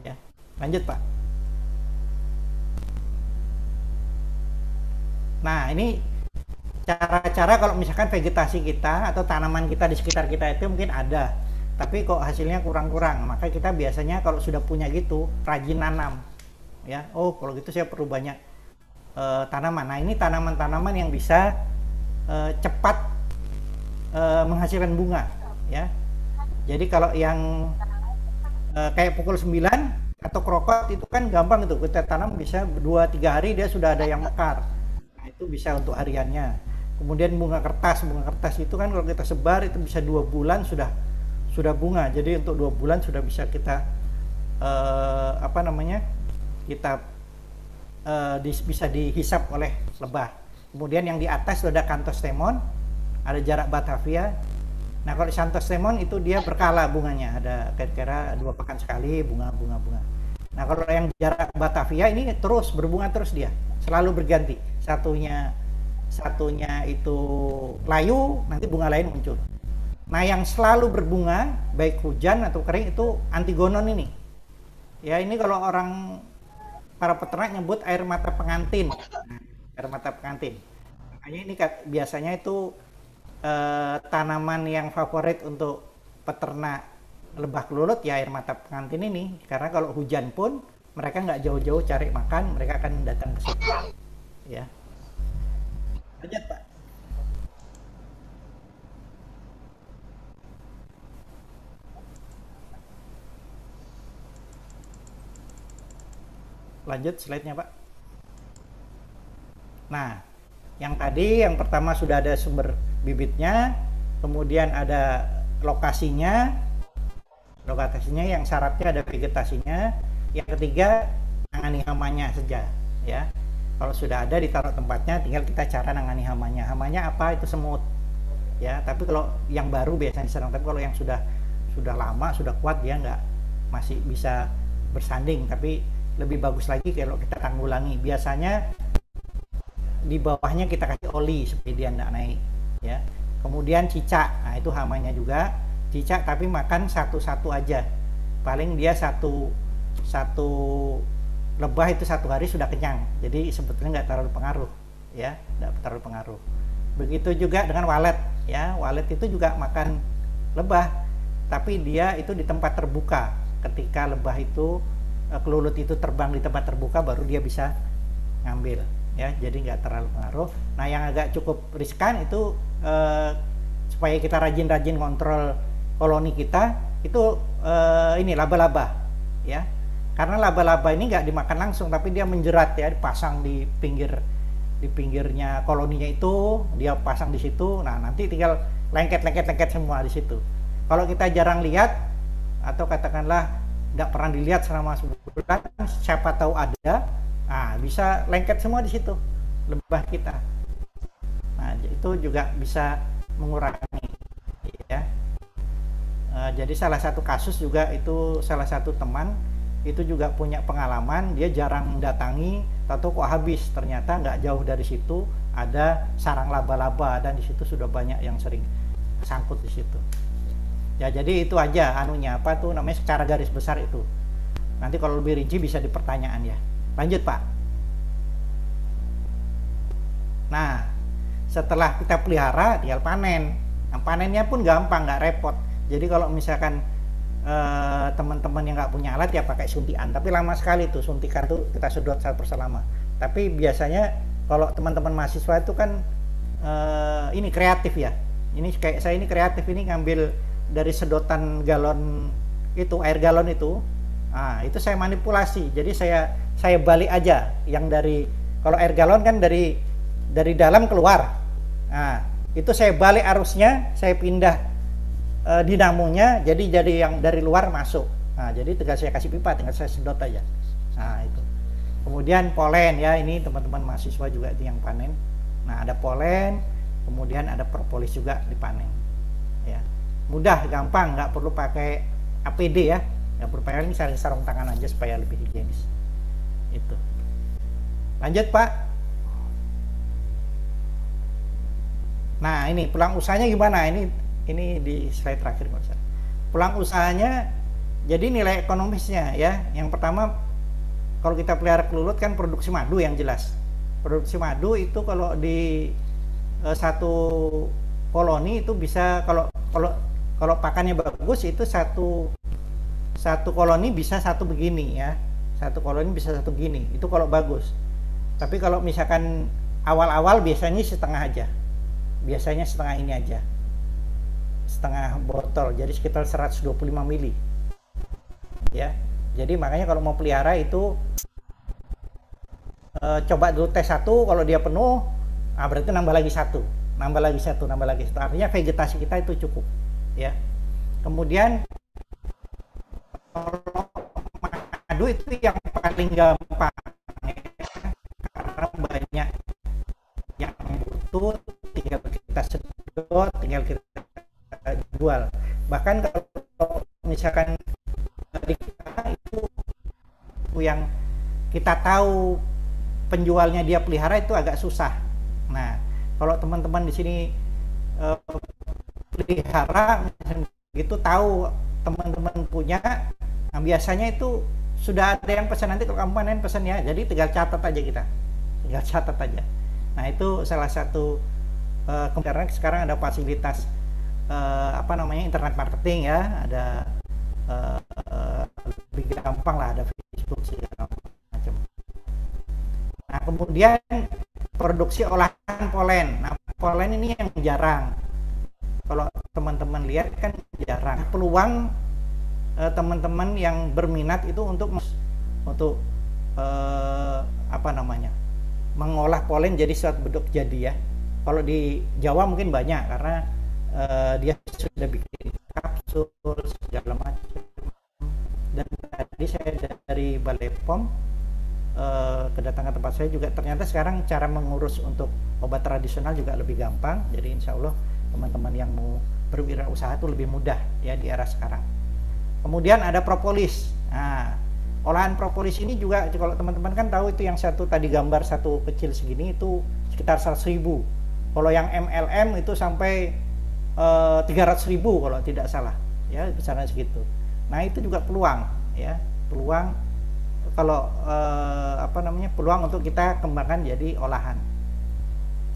Ya. Lanjut, Pak. Nah, ini cara-cara kalau misalkan vegetasi kita atau tanaman kita di sekitar kita itu mungkin ada, tapi kok hasilnya kurang-kurang. Maka kita biasanya kalau sudah punya gitu, rajin nanam. Ya, oh kalau gitu saya perlu banyak tanaman. Nah, ini tanaman-tanaman yang bisa cepat menghasilkan bunga, ya. Jadi kalau yang kayak pukul 9 atau krokot itu kan gampang itu, kita tanam bisa 2-3 hari dia sudah ada yang mekar. Nah, itu bisa untuk hariannya. Kemudian bunga kertas itu kan kalau kita sebar itu bisa 2 bulan sudah bunga. Jadi untuk 2 bulan sudah bisa kita bisa dihisap oleh lebah. Kemudian yang di atas sudah ada Cantostemon, ada jarak Batavia. Nah kalau Cantostemon itu dia berkala bunganya, ada kira-kira 2 pekan sekali bunga. Nah kalau yang jarak Batavia ini terus berbunga terus, dia selalu berganti. Satunya itu layu, nanti bunga lain muncul. Nah yang selalu berbunga baik hujan atau kering itu Antigonon ini. Ya ini kalau para peternak nyebut air mata pengantin. Air mata pengantin. Makanya ini biasanya itu tanaman yang favorit untuk peternak lebah kelulut, ya air mata pengantin ini. Karena kalau hujan pun mereka nggak jauh-jauh cari makan, mereka akan datang ke situ. Ya. Lanjut, Pak. Lanjut slide-nya, Pak. Nah, yang pertama sudah ada sumber bibitnya, kemudian ada lokasinya yang syaratnya ada vegetasinya. Yang ketiga, nangani hamanya saja, ya. Kalau sudah ada ditaruh tempatnya, tinggal kita cara nangani hamanya. Hamanya apa? Itu semut, ya. Tapi kalau yang baru biasanya diserang. Tapi kalau yang sudah lama, sudah kuat, dia masih bisa bersanding. Tapi lebih bagus lagi kalau kita tanggulangi. Biasanya di bawahnya kita kasih oli supaya dia tidak naik, ya. Kemudian cicak, nah itu hamanya juga. Cicak tapi makan satu-satu aja. Paling dia satu lebah itu 1 hari sudah kenyang. Jadi sebetulnya nggak terlalu pengaruh, ya, nggak terlalu pengaruh. Begitu juga dengan walet, ya. Walet itu juga makan lebah, tapi dia itu di tempat terbuka. Ketika lebah itu kelulut itu terbang di tempat terbuka, baru dia bisa ngambil, ya. Jadi nggak terlalu pengaruh. Nah yang agak cukup riskan itu supaya kita rajin-rajin kontrol koloni kita itu ini laba-laba, ya. Karena laba-laba ini nggak dimakan langsung, tapi dia menjerat, ya, dipasang di pinggirnya koloninya itu, dia pasang di situ. Nah nanti tinggal lengket semua di situ. Kalau kita jarang lihat atau katakanlah nggak pernah dilihat selama sebulan, siapa tahu ada, nah bisa lengket semua di situ lebah kita. Nah itu juga bisa mengurangi, ya. Jadi salah satu kasus juga itu, salah satu teman itu juga punya pengalaman, dia jarang mendatangi, tahu kok habis, ternyata nggak jauh dari situ ada sarang laba-laba dan di situ sudah banyak yang sering kesangkut di situ. Ya jadi itu aja anunya, apa tuh namanya, secara garis besar itu. Nanti kalau lebih rinci bisa di pertanyaan, ya. Lanjut, Pak. Nah setelah kita pelihara tinggal panen. Nah, panennya pun gampang, nggak repot. Jadi kalau misalkan teman-teman yang nggak punya alat ya pakai suntikan, tapi lama sekali tuh suntikan tuh kita sedot saat lama. Tapi biasanya kalau teman-teman mahasiswa itu kan ini kreatif ya, ini kayak saya ini kreatif, ini ngambil dari sedotan galon itu, air galon itu, nah itu saya manipulasi, jadi saya balik aja, yang dari kalau air galon kan dari dalam keluar, nah itu saya balik arusnya, saya pindah dinamonya, jadi yang dari luar masuk. Nah, jadi tinggal saya kasih pipa, tinggal saya sedot aja. Nah, itu. Kemudian polen ya, ini teman-teman mahasiswa juga itu yang panen. Nah, ada polen, kemudian ada propolis juga dipanen. Ya. Mudah, gampang, nggak perlu pakai APD ya. Nggak perlu pakai, ini sarung tangan aja supaya lebih higienis. Itu. Lanjut, Pak. Nah, ini peluang usahanya gimana? Ini di slide terakhir nggak usah. Peluang usahanya, jadi nilai ekonomisnya ya. Yang pertama, kalau kita pelihara kelulut kan produksi madu yang jelas. Produksi madu itu kalau di satu koloni itu bisa, kalau pakannya bagus itu satu koloni bisa satu begini ya. Satu koloni bisa satu begini. Itu kalau bagus. Tapi kalau misalkan awal-awal biasanya setengah aja. Biasanya setengah ini aja. Setengah botol, jadi sekitar 125 mili ya. Jadi makanya kalau mau pelihara itu coba dulu tes satu, kalau dia penuh berarti nambah lagi satu, artinya vegetasi kita itu cukup ya. Kemudian madu itu yang paling gampang ya, karena banyak yang butuh, tinggal kita sedot, tinggal kita jual. Bahkan kalau misalkan itu yang kita tahu penjualnya dia pelihara itu agak susah. Nah, kalau teman-teman di sini pelihara gitu, tahu teman-teman punya, nah biasanya itu sudah ada yang pesan, nanti kalau kamu panen pesan ya, jadi tinggal catat aja kita, tinggal catat aja. Nah, itu salah satu karena sekarang ada fasilitas internet marketing ya, ada lebih gampang lah, ada Facebook segala macam. Nah, kemudian produksi olahan polen. Nah, polen ini yang jarang, kalau teman-teman lihat kan jarang. Peluang teman-teman yang berminat itu untuk mengolah polen jadi suatu bentuk jadi ya. Kalau di Jawa mungkin banyak karena dia sudah bikin kapsul segala macam. Dan tadi saya dari Balai POM kedatangan tempat saya juga, ternyata sekarang cara mengurus untuk obat tradisional juga lebih gampang. Jadi insya Allah teman-teman yang mau berwirausaha itu lebih mudah ya di era sekarang. Kemudian ada propolis. Nah, olahan propolis ini juga kalau teman-teman kan tahu itu yang satu tadi gambar satu kecil segini itu sekitar 100.000. Kalau yang MLM itu sampai 300.000 kalau tidak salah ya, besaran segitu. Nah, itu juga peluang ya, peluang kalau peluang untuk kita kembangkan jadi olahan.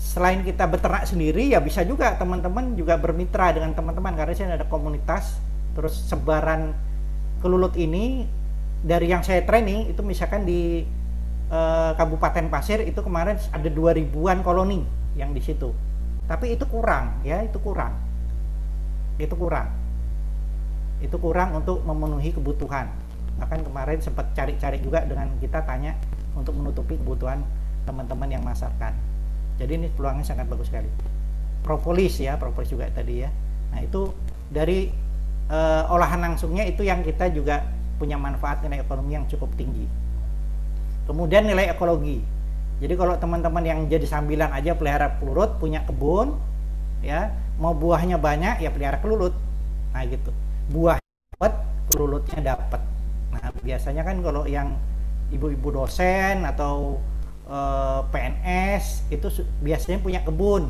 Selain kita beternak sendiri ya bisa juga teman-teman juga bermitra dengan teman-teman, karena saya ada komunitas. Terus sebaran kelulut ini dari yang saya training itu misalkan di Kabupaten Pasir itu kemarin ada 2.000-an koloni yang di situ. Tapi itu kurang ya, itu kurang untuk memenuhi kebutuhan. Bahkan kemarin sempat cari-cari juga dengan kita tanya untuk menutupi kebutuhan teman-teman yang masarkan. Jadi ini peluangnya sangat bagus sekali. Propolis juga tadi ya. Nah, itu dari olahan langsungnya itu yang kita juga punya manfaat nilai ekonomi yang cukup tinggi. Kemudian nilai ekologi. Jadi kalau teman-teman yang jadi sambilan aja pelihara kelulut, punya kebun ya, mau buahnya banyak ya pelihara kelulut. Nah gitu, buah dapat, kelulutnya dapat. Nah biasanya kan kalau yang ibu-ibu dosen atau PNS itu biasanya punya kebun.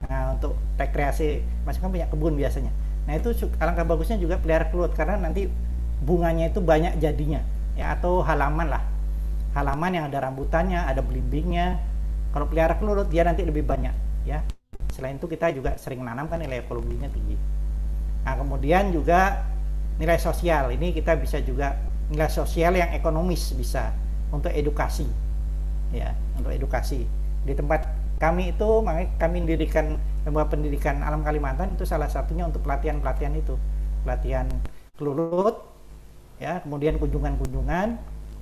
Nah untuk rekreasi masih kan punya kebun biasanya. Nah itu alangkah bagusnya juga pelihara kelulut, karena nanti bunganya itu banyak jadinya ya, atau halaman yang ada rambutannya, ada belimbingnya. Kalau pelihara kelulut dia nanti lebih banyak ya. Selain itu kita juga sering nanam kan, nilai ekologinya tinggi. Nah kemudian juga nilai sosial. Ini kita bisa juga nilai sosial yang ekonomis bisa untuk edukasi, ya, untuk edukasi. Di tempat kami itu, makanya kami mendirikan lembaga pendidikan alam Kalimantan itu salah satunya untuk pelatihan-pelatihan itu, pelatihan kelulut, ya, kemudian kunjungan-kunjungan.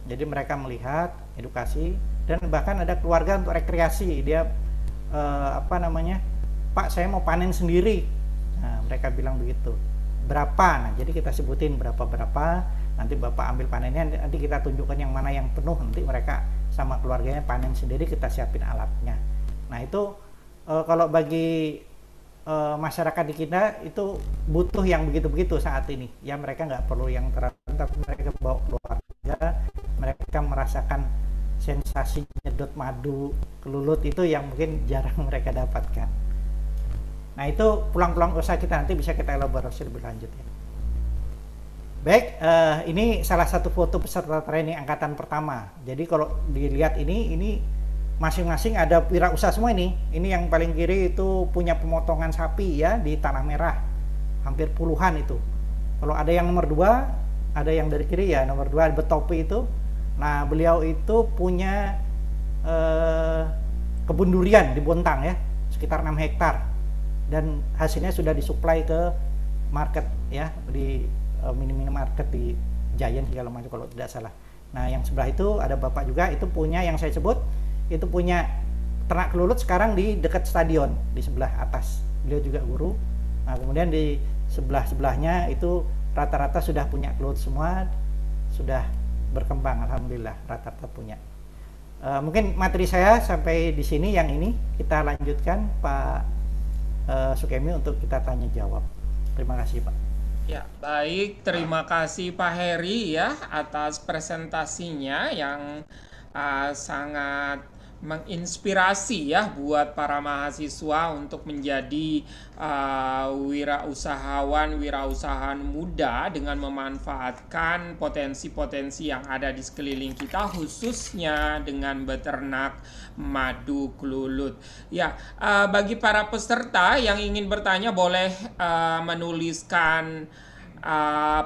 Jadi mereka melihat edukasi dan bahkan ada keluarga untuk rekreasi. Dia Pak, saya mau panen sendiri. Nah, mereka bilang begitu. Berapa? Nah, jadi kita sebutin berapa, nanti Bapak ambil panennya, nanti kita tunjukkan yang mana yang penuh, nanti mereka sama keluarganya panen sendiri, kita siapin alatnya. Nah, itu kalau bagi masyarakat di kita itu butuh yang begitu-begitu saat ini. Ya, mereka nggak perlu yang terlalu, tapi mereka bawa keluarga, mereka merasakan sensasi nyedot madu kelulut itu yang mungkin jarang mereka dapatkan. Nah, itu peluang-peluang usaha kita, nanti bisa kita elaborasi lebih lanjut ya. Baik, ini salah satu foto peserta training angkatan pertama. Jadi kalau dilihat ini masing-masing ada wirausaha semua ini. Ini yang paling kiri itu punya pemotongan sapi ya di Tanah Merah, hampir puluhan itu. Kalau ada yang nomor 2, ada yang dari kiri ya, nomor 2 Betopi itu. Nah, beliau itu punya kebun durian di Bontang ya, sekitar 6 hektar. Dan hasilnya sudah disuplai ke market ya, di mini market di Giant segala macam kalau tidak salah. Nah, yang sebelah itu ada Bapak juga, itu punya yang saya sebut, itu punya ternak kelulut sekarang di dekat stadion di sebelah atas. Beliau juga guru. Nah, kemudian di sebelahnya itu rata-rata sudah punya kelulut semua, sudah berkembang, alhamdulillah rata-rata punya. Mungkin materi saya sampai di sini, yang ini kita lanjutkan Pak Sukemi untuk kita tanya jawab. Terima kasih Pak. Ya, baik, terima kasih Pak Heri ya atas presentasinya yang sangat menginspirasi ya buat para mahasiswa untuk menjadi wirausahawan muda dengan memanfaatkan potensi-potensi yang ada di sekeliling kita, khususnya dengan beternak madu kelulut. Ya, bagi para peserta yang ingin bertanya boleh menuliskan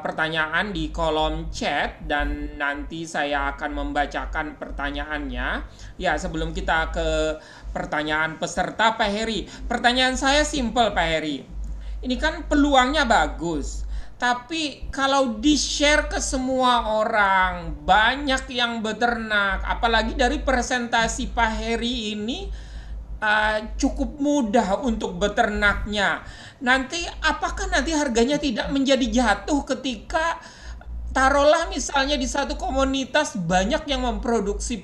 pertanyaan di kolom chat dan nanti saya akan membacakan pertanyaannya. Ya, sebelum kita ke pertanyaan peserta, Pak Heri, pertanyaan saya simpel Pak Heri. Ini kan peluangnya bagus, tapi kalau di-share ke semua orang, banyak yang beternak, apalagi dari presentasi Pak Heri ini cukup mudah untuk beternaknya. Nanti apakah nanti harganya tidak menjadi jatuh ketika taruhlah misalnya di satu komunitas banyak yang memproduksi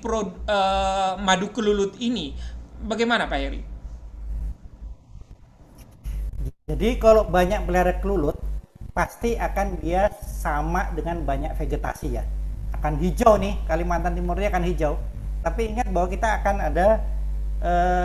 madu kelulut ini? Bagaimana Pak Heri? Jadi kalau banyak pelihara kelulut, pasti akan dia sama dengan banyak vegetasi ya. Akan hijau nih, Kalimantan Timur akan hijau. Tapi ingat bahwa kita akan ada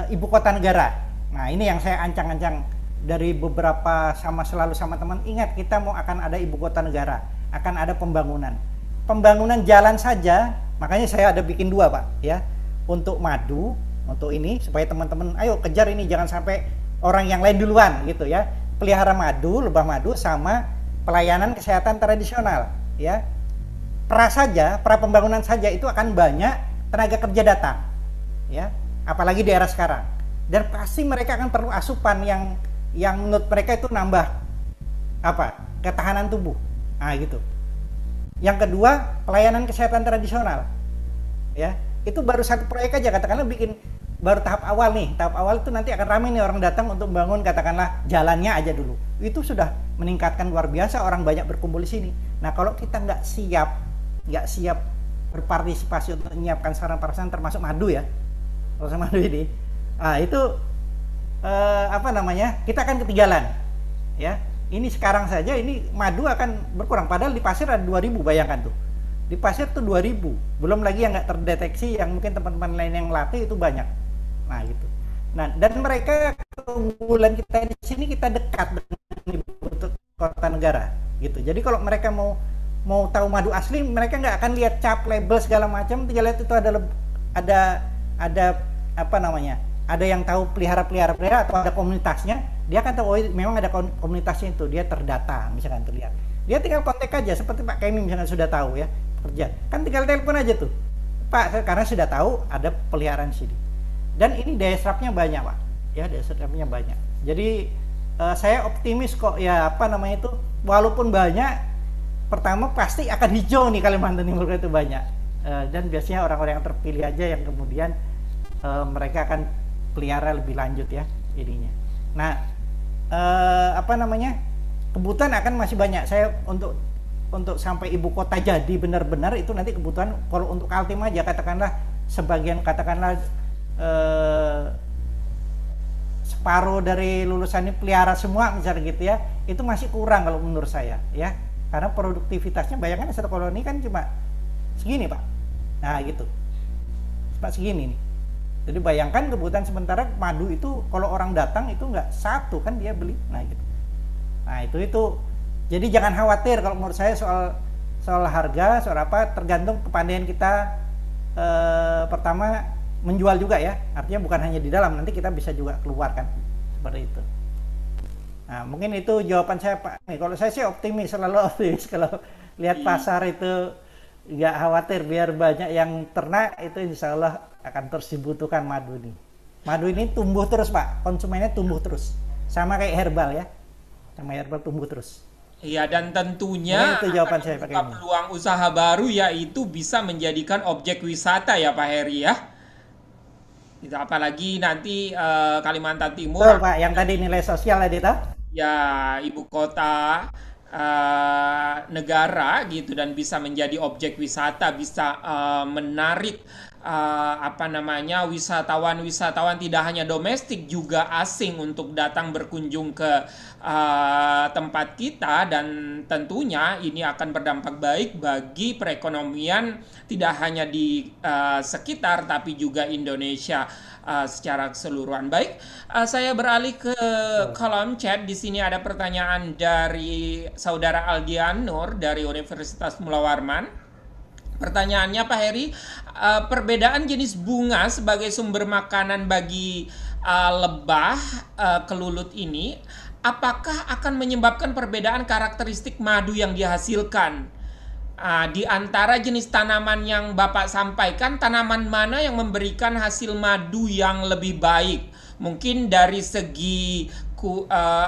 ibu kota negara. Nah, ini yang saya ancang-ancang dari beberapa selalu sama teman. Ingat, kita mau akan ada ibu kota negara, akan ada pembangunan jalan saja. Makanya saya ada bikin 2 Pak ya, untuk madu, untuk ini supaya teman-teman ayo kejar ini, jangan sampai orang yang lain duluan gitu ya. Pelihara madu, lebah madu, sama pelayanan kesehatan tradisional ya. Pra pembangunan saja itu akan banyak tenaga kerja datang ya, apalagi di era sekarang, dan pasti mereka akan perlu asupan yang menurut mereka itu nambah ketahanan tubuh. Nah gitu. Yang kedua, pelayanan kesehatan tradisional ya, itu baru satu proyek aja, katakanlah bikin baru tahap awal nih. Tahap awal itu nanti akan ramai nih orang datang untuk membangun katakanlah jalannya aja dulu. Itu sudah meningkatkan luar biasa, orang banyak berkumpul di sini. Nah, kalau kita nggak siap berpartisipasi untuk menyiapkan sarana-prasarana termasuk madu ya, proses madu ini, itu kita akan ketinggalan ya. Ini sekarang saja ini madu akan berkurang, padahal di pasir ada 2000, bayangkan tuh. Di pasir tuh 2000, belum lagi yang nggak terdeteksi, yang mungkin teman-teman lain yang latih itu banyak. Nah gitu. Nah, dan mereka, keunggulan kita di sini, kita dekat dengan ibu kota negara gitu. Jadi kalau mereka mau tahu madu asli, mereka nggak akan lihat cap, label segala macam, tinggal lihat itu ada yang tahu pelihara atau ada komunitasnya, dia akan tahu, oh memang ada komunitasnya itu, dia terdata misalkan, terlihat. Dia tinggal kontak aja, seperti Pak Kemi misalnya sudah tahu ya kerja, kan tinggal telepon aja tuh Pak, karena sudah tahu ada peliharaan sini. Dan ini daya serapnya banyak Pak, ya daya serapnya banyak. Jadi saya optimis kok ya, apa namanya itu, walaupun banyak, pertama pasti akan hijau nih Kalimantan Timur itu banyak. Dan biasanya orang-orang yang terpilih aja yang kemudian mereka akan pelihara lebih lanjut ya ininya. Nah, apa namanya, kebutuhan akan masih banyak. Saya untuk sampai ibu kota jadi benar-benar itu nanti kebutuhan, kalau untuk Kaltim aja katakanlah sebagian, katakanlah separuh dari lulusan ini pelihara semua misalnya gitu ya, itu masih kurang kalau menurut saya ya, karena produktivitasnya bayangkan satu koloni kan cuma segini Pak, nah gitu, cuma segini nih. Jadi bayangkan kebutuhan, sementara madu itu kalau orang datang itu nggak satu kan dia beli, nah gitu. Nah itu jadi jangan khawatir kalau menurut saya soal harga, soal apa, tergantung kepandaian kita pertama menjual juga ya, artinya bukan hanya di dalam, nanti kita bisa juga keluarkan seperti itu. Nah mungkin itu jawaban saya Pak. Nih, kalau saya sih optimis, selalu optimis kalau lihat pasar itu, nggak khawatir, biar banyak yang ternak itu insya Allah akan terus dibutuhkan madu nih. Madu ini tumbuh terus Pak, konsumennya tumbuh terus, sama kayak herbal ya, sama herbal tumbuh terus. Iya, dan tentunya itu jawaban saya membuka peluang usaha baru, yaitu bisa menjadikan objek wisata ya Pak Heri ya. Itu apalagi nanti Kalimantan Timur. Betul Pak, yang tadi nilai sosial tadi toh? Ya, ibu kota negara gitu, dan bisa menjadi objek wisata, bisa menarik apa namanya, wisatawan tidak hanya domestik juga asing untuk datang berkunjung ke tempat kita, dan tentunya ini akan berdampak baik bagi perekonomian tidak hanya di sekitar tapi juga Indonesia secara keseluruhan. Baik, saya beralih ke kolom chat. Di sini ada pertanyaan dari saudara Aldian Nur dari Universitas Mula Warman. Pertanyaannya Pak Heri, perbedaan jenis bunga sebagai sumber makanan bagi lebah kelulut ini, apakah akan menyebabkan perbedaan karakteristik madu yang dihasilkan? Di antara jenis tanaman yang Bapak sampaikan, tanaman mana yang memberikan hasil madu yang lebih baik? Mungkin dari segi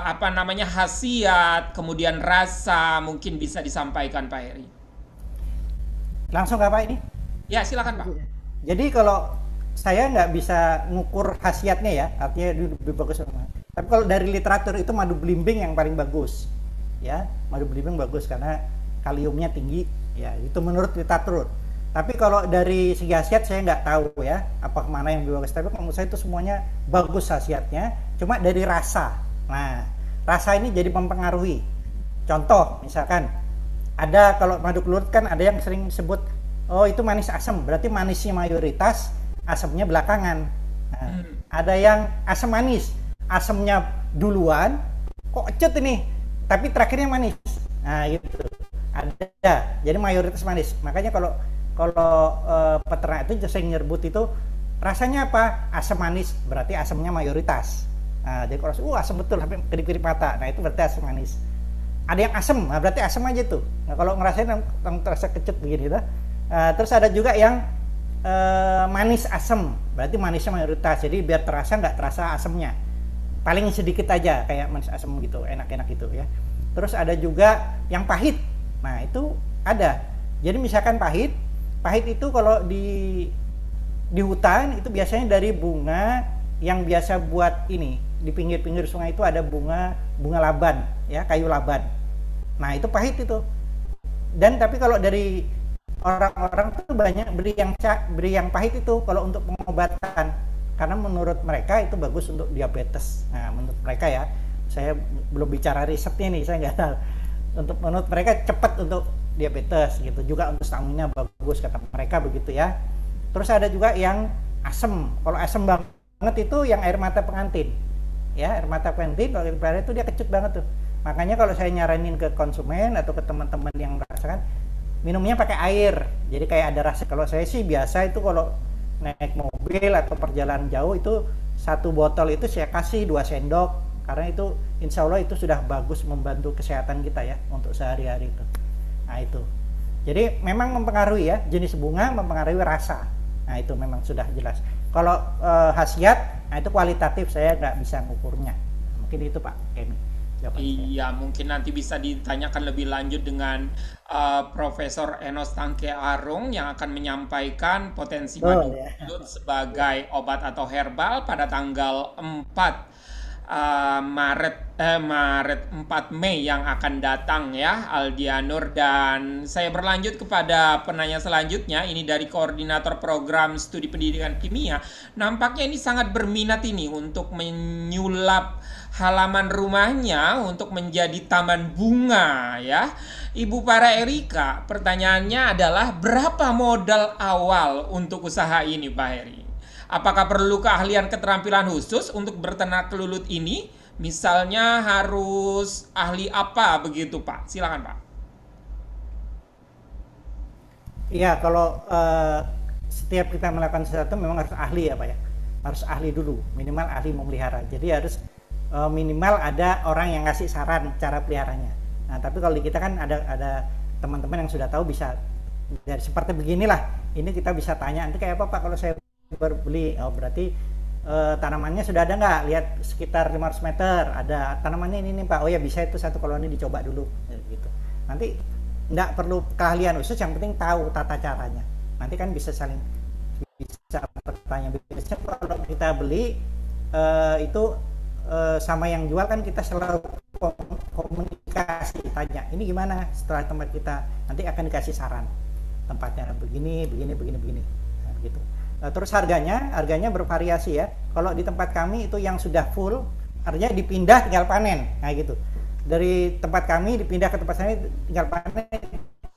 apa namanya, khasiat, kemudian rasa, mungkin bisa disampaikan Pak Heri. Langsung nggak Pak ini? Ya silakan Pak. Jadi kalau saya nggak bisa ngukur khasiatnya ya, artinya lebih bagus. Tapi kalau dari literatur itu madu belimbing yang paling bagus, ya madu belimbing bagus karena kaliumnya tinggi, ya itu menurut literatur. Tapi kalau dari segi khasiat saya nggak tahu ya, apa mana yang lebih bagus. Tapi menurut saya itu semuanya bagus khasiatnya, cuma dari rasa. Nah, rasa ini jadi mempengaruhi. Contoh, misalkan ada, kalau madu kelulut kan ada yang sering sebut, oh itu manis asam, berarti manisnya mayoritas, asamnya belakangan. Nah, ada yang asam manis, asamnya duluan, kok cut ini, tapi terakhirnya manis. Nah gitu. Ada, jadi mayoritas manis. Makanya kalau peternak itu sering nyebut itu rasanya apa? Asam manis, berarti asamnya mayoritas. Nah, jadi kalau asam betul sampai kedip-kedip mata, nah itu berarti asam manis. Ada yang asam, nah berarti asam aja tuh. Nah, kalau ngerasain yang terasa kecut begini tuh. Terus ada juga yang manis asam, berarti manisnya mayoritas. Jadi biar terasa, nggak terasa asamnya, paling sedikit aja kayak manis asam gitu, enak-enak gitu ya. Terus ada juga yang pahit. Nah itu ada. Jadi misalkan pahit itu kalau di hutan itu biasanya dari bunga yang biasa buat ini, di pinggir-pinggir sungai itu ada bunga laban ya, kayu laban. Nah itu pahit itu. Dan tapi kalau dari orang-orang tuh banyak beri yang pahit itu kalau untuk pengobatan, karena menurut mereka itu bagus untuk diabetes. Nah menurut mereka ya, saya belum bicara risetnya nih, saya nggak tahu. Menurut mereka cepat untuk diabetes gitu, juga untuk stamina bagus kata mereka begitu ya. Terus ada juga yang asam. Kalau asam banget itu yang air mata pengantin. Ya, air mata pengantin kalau itu dia kecut banget tuh. Makanya kalau saya nyaranin ke konsumen atau ke teman-teman yang merasakan, minumnya pakai air. Jadi kayak ada rasa. Kalau saya sih biasa itu kalau naik mobil atau perjalanan jauh itu 1 botol itu saya kasih 2 sendok, karena itu insya Allah itu sudah bagus membantu kesehatan kita ya untuk sehari-hari itu. Nah itu. Jadi memang mempengaruhi ya, jenis bunga mempengaruhi rasa. Nah itu memang sudah jelas. Kalau khasiat, nah itu kualitatif saya nggak bisa ngukurnya. Mungkin itu Pak Kemi. Iya, mungkin nanti bisa ditanyakan lebih lanjut dengan Profesor Enos Tangke Arung yang akan menyampaikan potensi madu bulut sebagai obat atau herbal pada tanggal 4 Maret 4 Mei yang akan datang ya, Aldianur. Dan saya berlanjut kepada penanya selanjutnya, ini dari koordinator program studi pendidikan kimia. Nampaknya ini sangat berminat ini untuk menyulap halaman rumahnya untuk menjadi taman bunga ya. Ibu Para Erika, pertanyaannya adalah berapa modal awal untuk usaha ini Pak Heri? Apakah perlu keahlian keterampilan khusus untuk berternak kelulut ini? Misalnya harus ahli apa begitu Pak? Silakan Pak. Iya, kalau setiap kita melakukan sesuatu memang harus ahli ya Pak ya. Harus ahli dulu, minimal ahli memelihara. Jadi harus minimal ada orang yang ngasih saran cara peliharanya. Nah, tapi kalau di kita kan ada teman-teman yang sudah tahu, bisa dari seperti beginilah. Ini kita bisa tanya, nanti kayak apa Pak kalau saya baru beli? Oh, berarti tanamannya sudah ada nggak? Lihat sekitar 500 meter ada tanamannya ini Pak. Oh ya bisa, itu satu koloni dicoba dulu gitu. Nanti nggak perlu keahlian khusus, yang penting tahu tata caranya. Nanti kan bisa bertanya. Biasanya kalau kita beli itu sama yang jual kan kita selalu komunikasi, tanya ini gimana setelah tempat kita, nanti akan dikasih saran tempatnya begini nah, gitu. Terus harganya bervariasi ya. Kalau di tempat kami itu yang sudah full artinya dipindah tinggal panen, nah gitu. Dari tempat kami dipindah ke tempat saya tinggal panen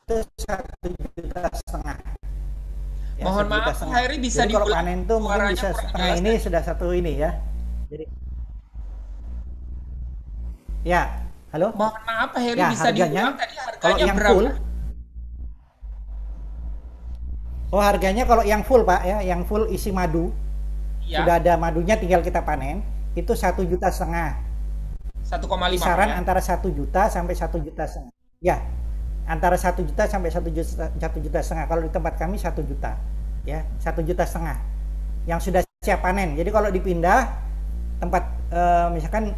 itu 1,5 juta. Ya, mohon maaf Pak Heri, bisa kalau panen tuh mungkin bisa setengah ini sudah satu ini ya. Jadi ya, halo? Mohon maaf Pak Heri, ya, bisa diulang tadi harganya yang berapa? Full, oh harganya kalau yang full Pak ya, yang full isi madu, ya. Sudah ada madunya tinggal kita panen, itu 1,5 juta. 1,5 kisaran ya? Antara 1 juta sampai 1,5 juta. Ya, antara 1 juta sampai 1,5 juta. Kalau di tempat kami 1 juta, ya 1,5 juta yang sudah siap panen. Jadi kalau dipindah tempat misalkan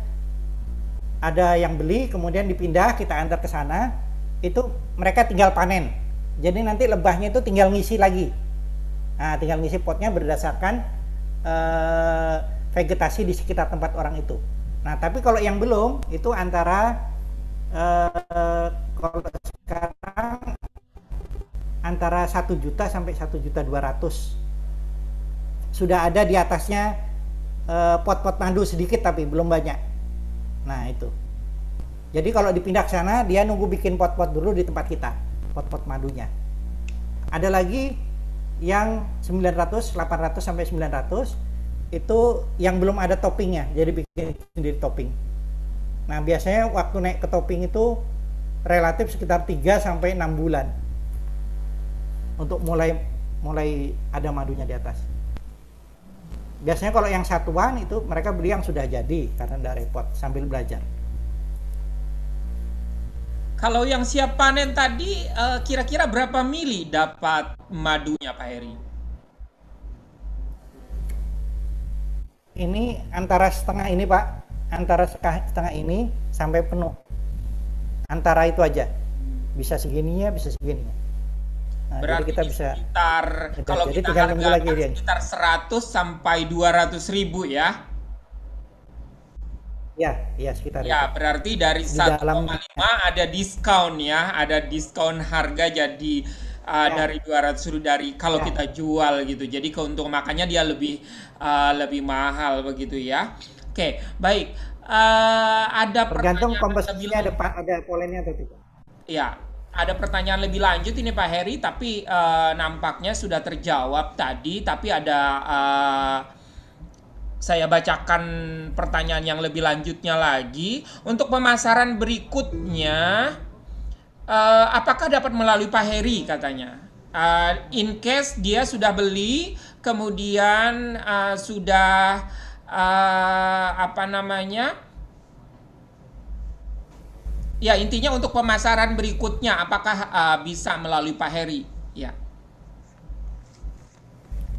ada yang beli kemudian dipindah kita antar ke sana, itu mereka tinggal panen. Jadi nanti lebahnya itu tinggal ngisi lagi. Nah, tinggal ngisi potnya berdasarkan vegetasi di sekitar tempat orang itu. Nah, tapi kalau yang belum itu antara kalau sekarang antara 1 juta sampai 1,2 juta. Sudah ada di atasnya pot-pot madu sedikit tapi belum banyak. Nah, itu. Jadi kalau dipindah ke sana dia nunggu bikin pot-pot dulu di tempat kita, pot-pot madunya. Ada lagi yang 900, 800 sampai 900 itu yang belum ada toppingnya, jadi bikin sendiri topping. Nah, biasanya waktu naik ke topping itu relatif sekitar 3 sampai 6 bulan untuk mulai ada madunya di atas. Biasanya kalau yang satuan itu mereka beli yang sudah jadi karena tidak repot sambil belajar. Kalau yang siap panen tadi kira-kira berapa mili dapat madunya Pak Heri? Ini antara setengah ini Pak, antara setengah ini sampai penuh. Antara itu aja. Bisa segininya, bisa segininya. Nah, berarti jadi kita bisa sekitar kalau jadi kita hargakan sekitar 100 sampai 200 ribu ya. Ya sekitar ya, itu. berarti dari 1,5 ada diskon ya, ada diskon harga jadi dari 200 dari kalau kita jual gitu. Jadi keuntungan makanya dia lebih mahal begitu ya. Oke, baik. Ada tergantung komposisinya ada polennya atau tidak. Ya, ada pertanyaan lebih lanjut ini Pak Heri, tapi nampaknya sudah terjawab tadi, tapi ada saya bacakan pertanyaan yang lebih lanjutnya lagi. Untuk pemasaran berikutnya, apakah dapat melalui Pak Heri katanya? In case dia sudah beli, kemudian sudah Ya, intinya untuk pemasaran berikutnya, apakah bisa melalui Pak Heri? Ya.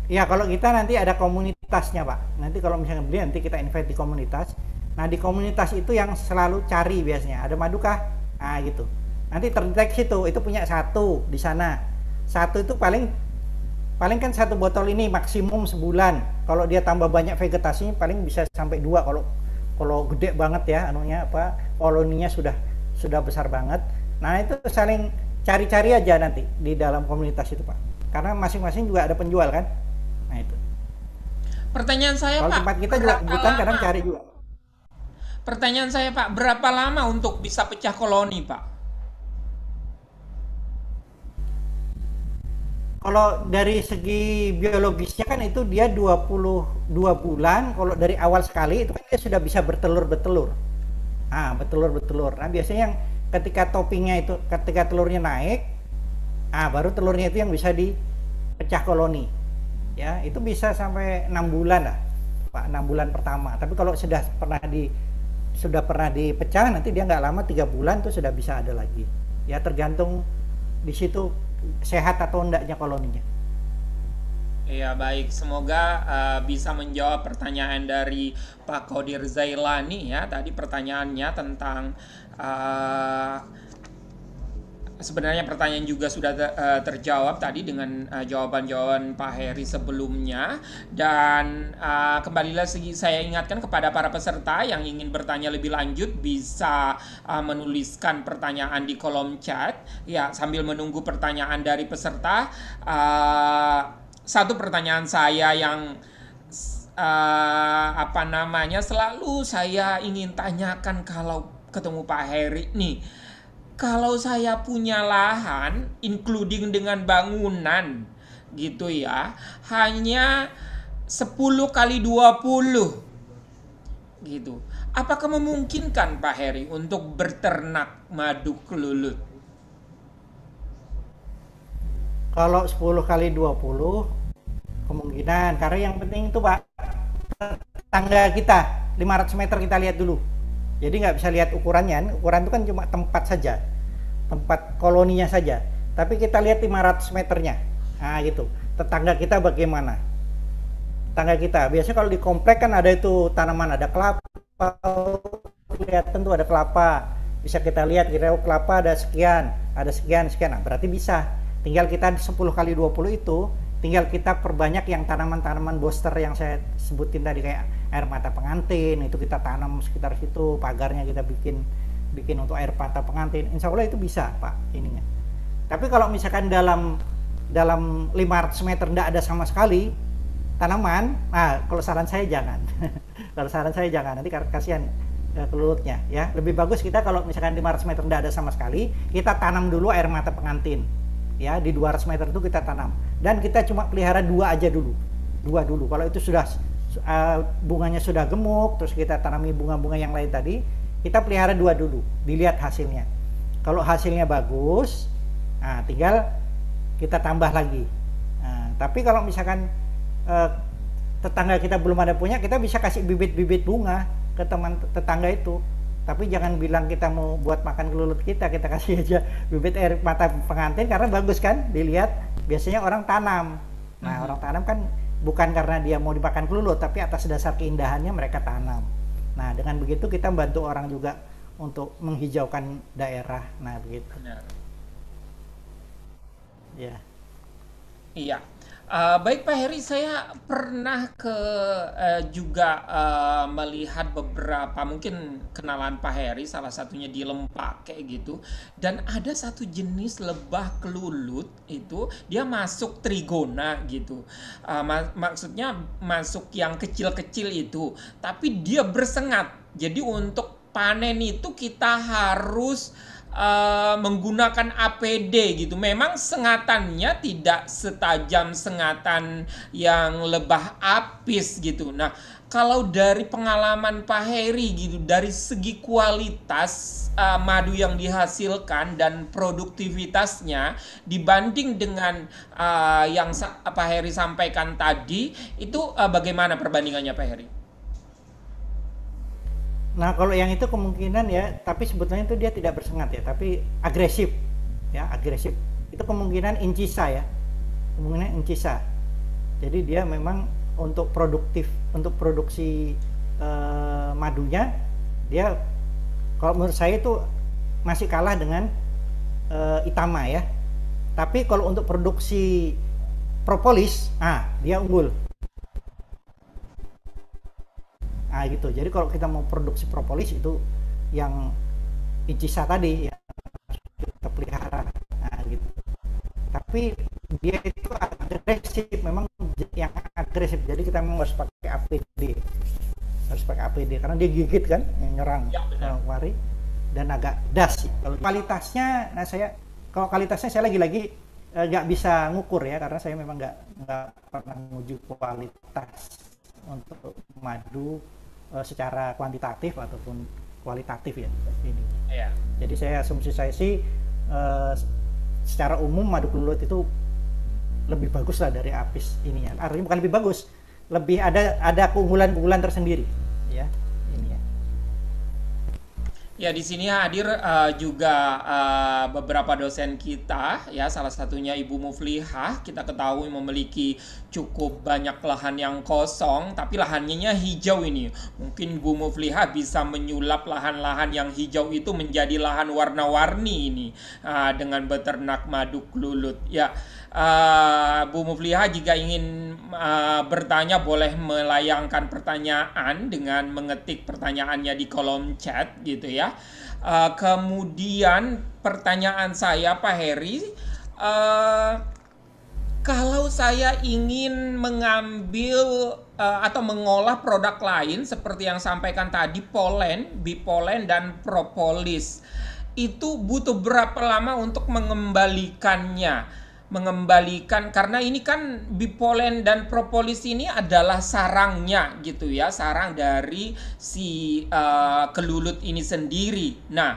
Ya, kalau kita nanti ada komunitasnya, Pak. Nanti kalau misalnya beli, nanti kita invite di komunitas. Nah, di komunitas itu yang selalu cari biasanya, ada madu kah? Nah, gitu. Nanti terdeteksi tuh, itu punya satu di sana. Satu itu paling paling kan satu botol ini maksimum sebulan. Kalau dia tambah banyak vegetasinya paling bisa sampai dua. Kalau kalau gede banget ya, anunya apa, koloninya sudah besar banget. Nah, itu saling cari-cari aja nanti di dalam komunitas itu, Pak. Karena masing-masing juga ada penjual kan. Nah, itu. Pertanyaan saya, Kalau Pak, tempat kita juga berapa kebutuhan kadang lama? cari juga. Pertanyaan saya, Pak, berapa lama untuk bisa pecah koloni, Pak? Kalau dari segi biologisnya kan itu dia 22 bulan. Kalau dari awal sekali itu kan dia sudah bisa bertelur-bertelur. Ah, bertelur-bertelur. Nah, biasanya yang ketika toppingnya itu, ketika telurnya naik, baru telurnya itu yang bisa dipecah koloni. Ya, itu bisa sampai 6 bulan lah, Pak, 6 bulan pertama. Tapi kalau sudah pernah dipecah, nanti dia nggak lama 3 bulan tuh sudah bisa ada lagi. Ya, tergantung di situ sehat atau enggaknya koloninya. Ya, baik. Semoga bisa menjawab pertanyaan dari Pak Kodir Zailani ya. Tadi pertanyaannya tentang sebenarnya pertanyaan juga sudah terjawab tadi dengan jawaban-jawaban Pak Heri sebelumnya. Dan kembali lagi saya ingatkan kepada para peserta yang ingin bertanya lebih lanjut bisa menuliskan pertanyaan di kolom chat ya, sambil menunggu pertanyaan dari peserta. Satu pertanyaan saya yang selalu saya ingin tanyakan kalau ketemu Pak Heri nih. Kalau saya punya lahan, including dengan bangunan, gitu ya, hanya 10 kali 20, gitu. Apakah memungkinkan Pak Heri untuk berternak madu kelulut? Kalau 10 kali 20 kemungkinan, karena yang penting itu, Pak, tangga kita 500 meter kita lihat dulu. Jadi nggak bisa lihat ukurannya. Ukuran itu kan cuma tempat saja, tempat koloninya saja. Tapi kita lihat 500 meternya. Nah, gitu. Tetangga kita bagaimana? Tetangga kita. Biasanya kalau di komplek kan ada itu tanaman, ada kelapa. Kelihatan tuh ada kelapa. Bisa kita lihat kira kelapa ada sekian, sekian. Nah, berarti bisa. Tinggal kita 10 kali 20 itu, tinggal kita perbanyak yang tanaman-tanaman booster yang saya sebutin tadi, kayak air mata pengantin, itu kita tanam sekitar situ, pagarnya kita bikin untuk air mata pengantin. Insya Allah itu bisa, Pak, ininya. Tapi kalau misalkan dalam 500 meter tidak ada sama sekali tanaman, kalau saran saya jangan. Kalau saran saya jangan, nanti kasihan kelulutnya ya. Lebih bagus kita kalau misalkan 500 meter tidak ada sama sekali, kita tanam dulu air mata pengantin. Ya, di 200 meter itu kita tanam, dan kita cuma pelihara dua dulu. Kalau itu sudah bunganya sudah gemuk, terus kita tanami bunga-bunga yang lain tadi, kita pelihara dua dulu, dilihat hasilnya. Kalau hasilnya bagus, tinggal kita tambah lagi. Tapi kalau misalkan tetangga kita belum ada punya, kita bisa kasih bibit-bibit bunga ke teman tetangga itu. Tapi jangan bilang kita mau buat makan kelulut kita kasih aja bibit air mata pengantin, karena bagus kan dilihat. Biasanya orang tanam. Nah, orang tanam kan bukan karena dia mau dimakan kelulut, tapi atas dasar keindahannya mereka tanam. Nah, dengan begitu kita bantu orang juga untuk menghijaukan daerah. Nah, begitu. Benar. Ya. Iya. Baik Pak Heri, saya pernah juga melihat beberapa, mungkin kenalan Pak Heri, salah satunya di Lempake kayak gitu. Dan ada satu jenis lebah kelulut itu dia masuk trigona gitu. Maksudnya masuk yang kecil-kecil itu, tapi dia bersengat. Jadi untuk panen itu kita harus menggunakan APD gitu. Memang sengatannya tidak setajam sengatan yang lebah apis gitu. Nah, kalau dari pengalaman Pak Heri gitu, dari segi kualitas madu yang dihasilkan dan produktivitasnya dibanding dengan yang Pak Heri sampaikan tadi, itu bagaimana perbandingannya Pak Heri? Nah, kalau yang itu kemungkinan ya, tapi sebetulnya itu dia tidak bersengat ya, tapi agresif. Ya, agresif. Itu kemungkinan incisa ya. Kemungkinan incisa. Jadi dia memang untuk untuk produksi madunya, dia kalau menurut saya itu masih kalah dengan Itama ya. Tapi kalau untuk produksi propolis, dia unggul. Gitu. Jadi kalau kita mau produksi propolis itu yang incisa tadi ya kita pelihara. Gitu. Tapi dia itu agresif, memang yang agresif. Jadi kita memang harus pakai APD. Karena dia gigit kan, yang nyerang wari dan agak das. Kalau kualitasnya, kalau kualitasnya saya lagi-lagi nggak bisa ngukur ya, karena saya memang nggak pernah menguji kualitas untuk madu secara kuantitatif ataupun kualitatif ya ini. Yeah. Jadi asumsi saya sih secara umum madu kelulut itu lebih bagus lah dari apis ini ya. Artinya bukan lebih bagus, lebih ada keunggulan tersendiri ya. Ini ya. Ya, di sini hadir juga beberapa dosen kita ya, salah satunya Ibu Muflihah. Kita ketahui memiliki cukup banyak lahan yang kosong, tapi lahannya hijau ini. Mungkin Bu Muflihah bisa menyulap lahan-lahan yang hijau itu menjadi lahan warna-warni ini dengan beternak madu kelulut. Ya, Bu Muflihah jika ingin bertanya boleh melayangkan pertanyaan dengan mengetik pertanyaannya di kolom chat gitu ya. Kemudian pertanyaan saya Pak Heri, kalau saya ingin mengambil atau mengolah produk lain seperti yang sampaikan tadi, polen, bipolen dan propolis, itu butuh berapa lama untuk mengembalikannya? Karena ini kan bipolen dan propolis ini adalah sarangnya gitu ya, sarang dari si kelulut ini sendiri. Nah,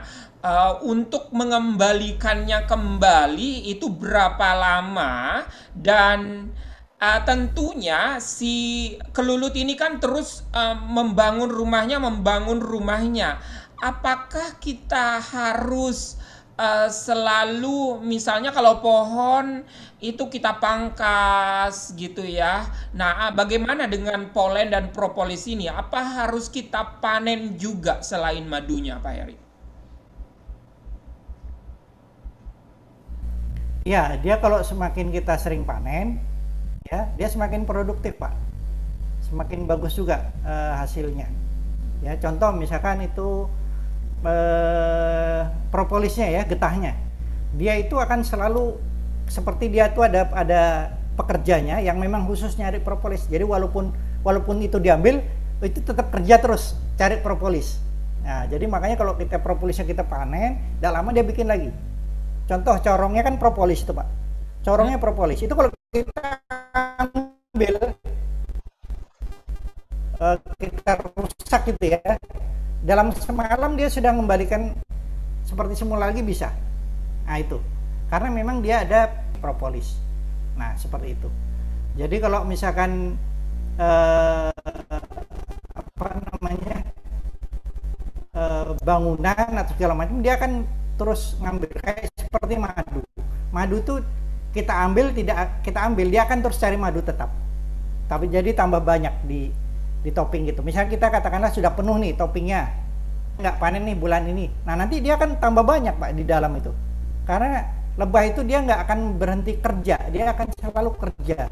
untuk mengembalikannya kembali itu berapa lama? Dan tentunya si kelulut ini kan terus membangun rumahnya. Apakah kita harus selalu, misalnya kalau pohon itu kita pangkas gitu ya. Nah, bagaimana dengan polen dan propolis ini? Apa harus kita panen juga selain madunya, Pak Heri? Ya, dia kalau semakin kita sering panen, ya dia semakin produktif Pak, semakin bagus juga hasilnya. Ya, contoh misalkan itu propolisnya ya, getahnya, dia itu akan selalu seperti dia tuh ada pekerjanya yang memang khusus nyari propolis. Jadi walaupun itu diambil, itu tetap kerja terus cari propolis. Nah, jadi makanya kalau kita propolisnya kita panen, tidak lama dia bikin lagi. Contoh corongnya kan propolis itu Pak, corongnya propolis itu kalau kita ambil, kita rusak gitu ya, dalam semalam dia sudah mengembalikan seperti semula lagi bisa. Nah itu karena memang dia ada propolis. Nah seperti itu. Jadi kalau misalkan bangunan atau segala macam, dia akan terus ngambil kayak seperti madu tuh kita ambil dia akan terus cari madu tetap, tapi jadi tambah banyak di topping gitu. Misalnya kita katakanlah sudah penuh nih toppingnya, nggak panen nih bulan ini, nah nanti dia akan tambah banyak Pak di dalam itu, karena lebah itu dia nggak akan berhenti kerja, dia akan selalu kerja,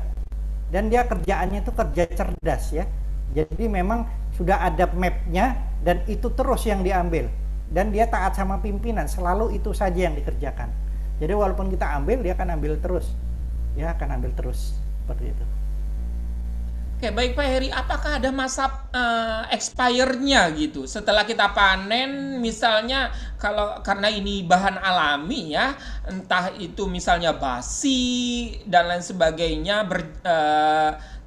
dan dia kerjaannya itu kerja cerdas ya. Jadi memang sudah ada mapnya dan itu terus yang diambil, dan dia taat sama pimpinan, selalu itu saja yang dikerjakan. Jadi walaupun kita ambil, dia akan ambil terus, seperti itu. Oke, baik Pak Heri, apakah ada masa expire-nya gitu setelah kita panen, misalnya karena ini bahan alami ya, entah itu misalnya basi dan lain sebagainya,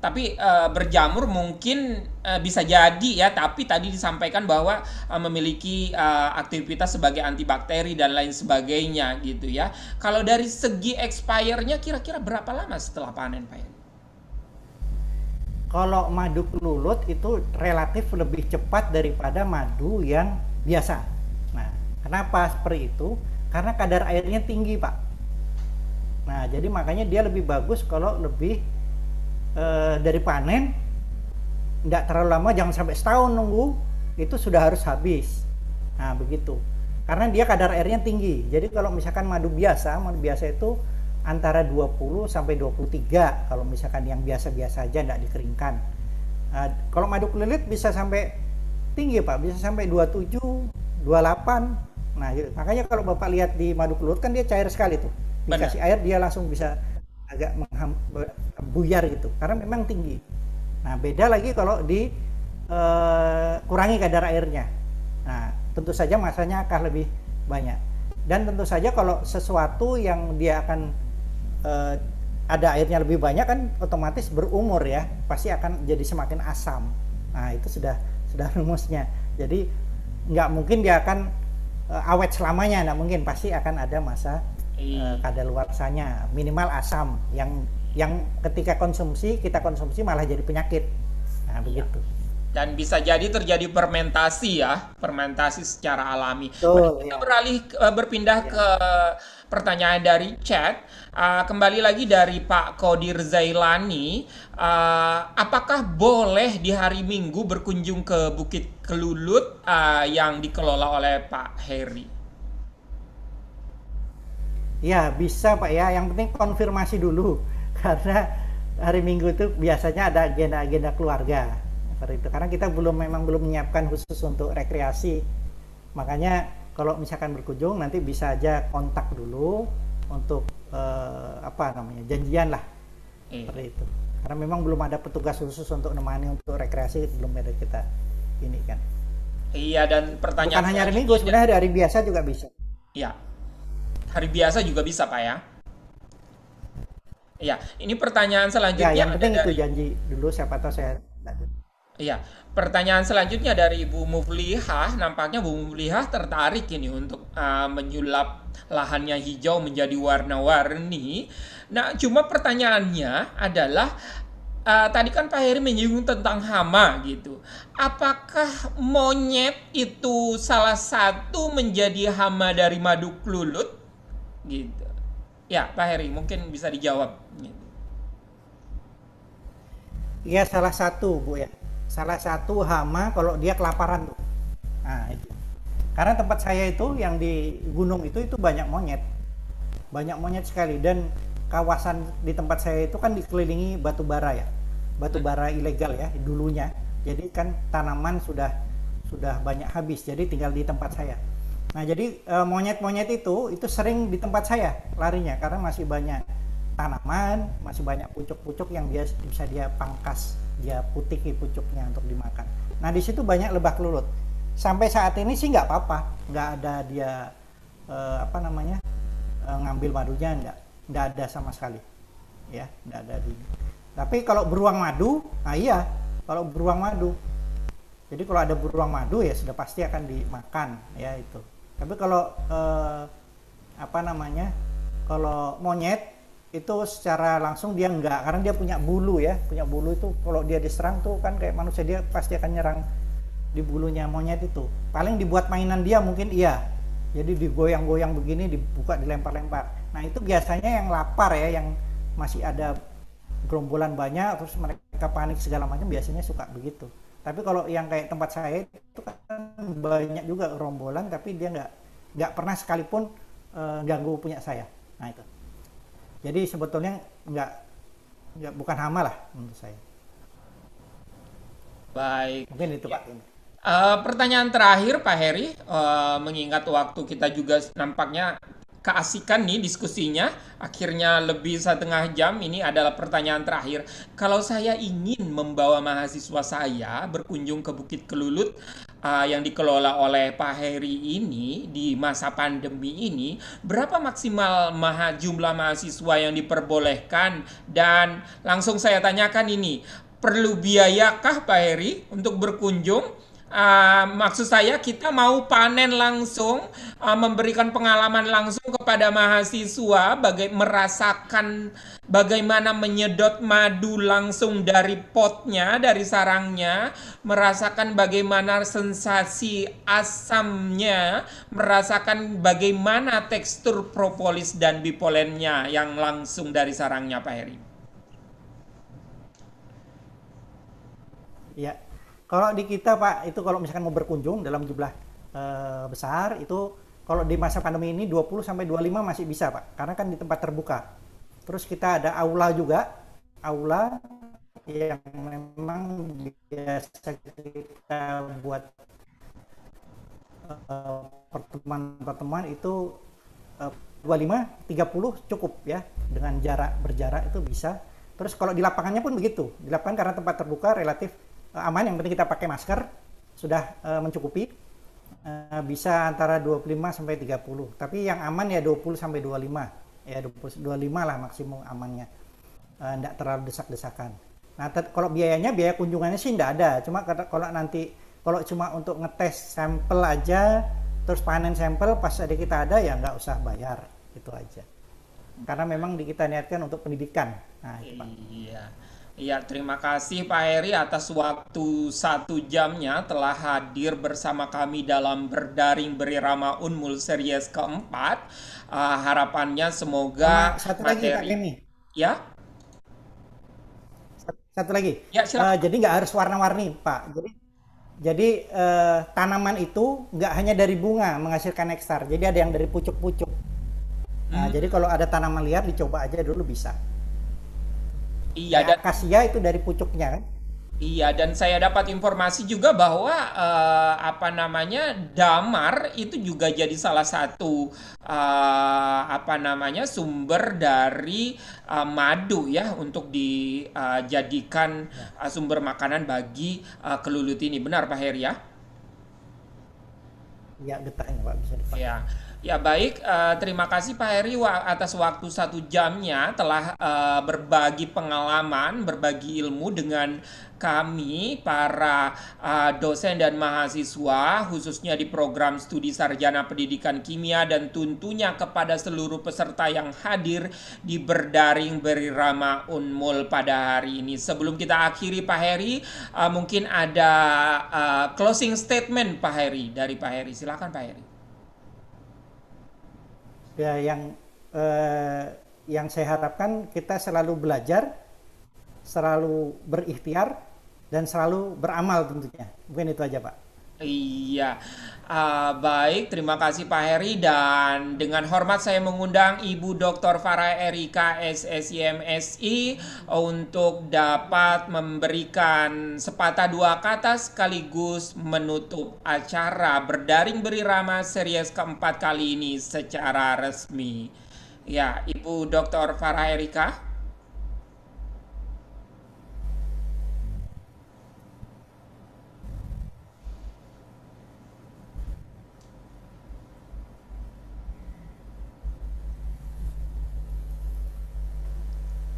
tapi berjamur mungkin bisa jadi ya, tapi tadi disampaikan bahwa memiliki aktivitas sebagai antibakteri dan lain sebagainya gitu ya. Kalau dari segi expire-nya kira-kira berapa lama setelah panen Pak Heri? Kalau madu kelulut itu relatif lebih cepat daripada madu yang biasa. Nah, kenapa seperti itu? Karena kadar airnya tinggi, Pak. Nah, jadi makanya dia lebih bagus kalau lebih dari panen, tidak terlalu lama, jangan sampai setahun nunggu, itu sudah harus habis. Nah, begitu. Karena dia kadar airnya tinggi. Jadi kalau misalkan madu biasa itu antara 20 sampai 23 kalau misalkan yang biasa-biasa aja tidak dikeringkan. Kalau madu kelilit bisa sampai tinggi, Pak, bisa sampai 27, 28. Nah, gitu. Makanya kalau Bapak lihat di madu kelulut kan dia cair sekali tuh. Dikasih air dia langsung bisa agak buyar gitu karena memang tinggi. Nah, beda lagi kalau di kurangi kadar airnya. Nah, tentu saja masanya akan lebih banyak. Dan tentu saja kalau sesuatu yang dia akan ada airnya lebih banyak kan otomatis berumur ya, pasti akan jadi semakin asam. Nah, itu sudah rumusnya. Jadi nggak mungkin dia akan awet selamanya, nggak mungkin, pasti akan ada masa kadaluarsanya, minimal asam yang ketika kita konsumsi malah jadi penyakit. Nah, begitu. Dan bisa jadi terjadi fermentasi ya, fermentasi secara alami. Betul, kita berpindah ke pertanyaan dari chat. Kembali lagi dari Pak Kodir Zailani, apakah boleh di hari Minggu berkunjung ke Bukit Kelulut yang dikelola oleh Pak Heri? Ya, bisa Pak ya, yang penting konfirmasi dulu karena hari Minggu itu biasanya ada agenda-agenda keluarga seperti itu, karena kita memang belum menyiapkan khusus untuk rekreasi. Makanya kalau misalkan berkunjung nanti bisa aja kontak dulu untuk janjian lah seperti itu, karena memang belum ada petugas khusus untuk nemani untuk rekreasi, belum ada kita ini kan. Iya, dan pertanyaan bukan hanya hari Minggu, sebenarnya hari biasa juga bisa. Iya, hari biasa juga bisa Pak ya. Iya, ini pertanyaan selanjutnya. Ya, yang penting itu janji dulu, siapa tahu saya. Iya, pertanyaan selanjutnya dari Bu Muflihah. Nampaknya Bu Muflihah tertarik ini untuk menyulap lahannya hijau menjadi warna-warni. Nah, cuma pertanyaannya adalah tadi kan Pak Heri menyinggung tentang hama gitu. Apakah monyet itu salah satu menjadi hama dari madu kelulut? Gitu. Ya, Pak Heri mungkin bisa dijawab. Iya, salah satu Bu ya. Salah satu hama kalau dia kelaparan tuh. Nah, itu. Karena tempat saya itu yang di gunung itu banyak monyet. Banyak monyet sekali, dan kawasan di tempat saya itu kan dikelilingi batu bara ya. Batu bara ilegal ya dulunya. Jadi kan tanaman sudah banyak habis. Jadi tinggal di tempat saya. Nah, jadi monyet-monyet itu sering di tempat saya larinya karena masih banyak tanaman, masih banyak pucuk-pucuk yang bisa dia pangkas, dia putihi pucuknya untuk dimakan. Nah, di situ banyak lebah kelulut. Sampai saat ini sih nggak apa-apa, nggak ada dia ngambil madunya, nggak ada sama sekali, ya, nggak ada di. Tapi kalau beruang madu, nah iya, kalau beruang madu, jadi kalau ada beruang madu ya sudah pasti akan dimakan, ya itu. Tapi kalau kalau monyet itu secara langsung dia enggak, karena dia punya bulu ya, punya bulu itu kalau dia diserang tuh kan kayak manusia, dia pasti akan nyerang di bulunya monyet itu. Paling dibuat mainan dia mungkin iya, jadi digoyang-goyang begini, dibuka, dilempar-lempar. Nah, itu biasanya yang lapar ya, yang masih ada gerombolan banyak terus mereka panik segala macam, biasanya suka begitu. Tapi kalau yang kayak tempat saya itu kan banyak juga gerombolan, tapi dia nggak pernah sekalipun ganggu punya saya. Nah, itu. Jadi sebetulnya bukan hama lah menurut saya. Baik. Mungkin itu Pak. Pertanyaan terakhir Pak Heri, mengingat waktu kita juga nampaknya keasikan nih diskusinya, akhirnya lebih 1,5 jam. Ini adalah pertanyaan terakhir. Kalau saya ingin membawa mahasiswa saya berkunjung ke Bukit Kelulut yang dikelola oleh Pak Heri ini di masa pandemi ini, berapa maksimal jumlah mahasiswa yang diperbolehkan? Dan langsung saya tanyakan ini, perlu biayakah Pak Heri untuk berkunjung? Maksud saya kita mau panen langsung, memberikan pengalaman langsung kepada mahasiswa, merasakan bagaimana menyedot madu langsung dari potnya, dari sarangnya, merasakan bagaimana sensasi asamnya, merasakan bagaimana tekstur propolis dan bipolennya yang langsung dari sarangnya, Pak Heri. Ya, kalau di kita Pak, itu kalau misalkan mau berkunjung dalam jumlah besar, itu kalau di masa pandemi ini 20 sampai 25 masih bisa Pak, karena kan di tempat terbuka. Terus kita ada aula juga, aula yang memang biasa kita buat pertemuan-pertemuan itu 25, 30 cukup ya, dengan berjarak itu bisa. Terus kalau di lapangannya pun begitu, di lapangan karena tempat terbuka relatif aman, yang penting kita pakai masker, sudah mencukupi, bisa antara 25 sampai 30, tapi yang aman ya 20 sampai 25. Ya 25 lah maksimum amannya, enggak terlalu desak-desakan. Nah kalau biaya kunjungannya sih enggak ada, cuma kalau cuma untuk ngetes sampel aja, terus panen sampel pas kita ada ya nggak usah bayar, itu aja. Karena memang kita niatkan untuk pendidikan. Nah, itu, Pak. Iya. Ya, terima kasih Pak Heri atas waktu 1 jamnya telah hadir bersama kami dalam Berdaring Berirama Unmul series keempat. Harapannya semoga satu lagi Pak Kemi. Ya? Satu lagi. Ya, jadi nggak harus warna-warni Pak. Jadi tanaman itu nggak hanya dari bunga menghasilkan nektar. Jadi ada yang dari pucuk-pucuk. Nah, jadi kalau ada tanaman liar dicoba aja dulu bisa. Iya, dan akasia itu dari pucuknya kan? Iya, dan saya dapat informasi juga bahwa damar itu juga jadi salah satu sumber dari madu ya, untuk dijadikan sumber makanan bagi kelulut ini. Benar Pak Heri ya? Ya, getahnya Pak, bisa dipakai. Ya baik, terima kasih Pak Heri atas waktu 1 jamnya telah berbagi pengalaman, berbagi ilmu dengan kami para dosen dan mahasiswa, khususnya di program studi sarjana pendidikan kimia, dan tentunya kepada seluruh peserta yang hadir di Berdaring Berirama Unmul pada hari ini. Sebelum kita akhiri Pak Heri, mungkin ada closing statement Pak Heri dari Pak Heri. Silakan Pak Heri. Ya, yang saya harapkan kita selalu belajar, selalu berikhtiar, dan selalu beramal tentunya. Mungkin itu aja Pak. Iya, baik, terima kasih Pak Heri, dan dengan hormat saya mengundang Ibu Dr. Farah Erika SSI MSI untuk dapat memberikan sepatah dua kata sekaligus menutup acara Berdaring Berirama series keempat kali ini secara resmi. Ya, Ibu Dr. Farah Erika.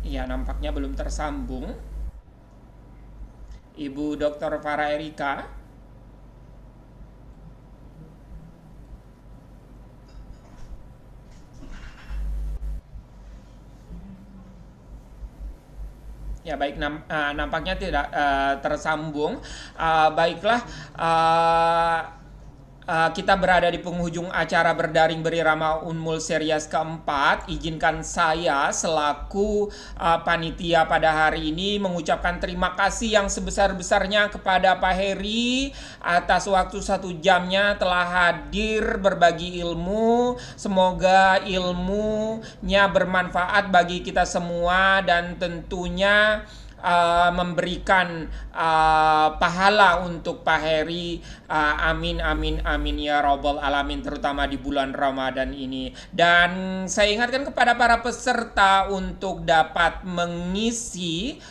Ya, nampaknya belum tersambung. Ibu Dr. Farah Erika. Ya baik, nampaknya tidak tersambung. Baiklah, kita berada di penghujung acara Berdaring Berirama Unmul series keempat. Izinkan saya selaku panitia pada hari ini mengucapkan terima kasih yang sebesar-besarnya kepada Pak Heri atas waktu 1 jamnya telah hadir berbagi ilmu. Semoga ilmunya bermanfaat bagi kita semua dan tentunya memberikan pahala untuk Pak Heri. Amin amin amin ya robbal alamin, terutama di bulan Ramadan ini. Dan saya ingatkan kepada para peserta untuk dapat mengisi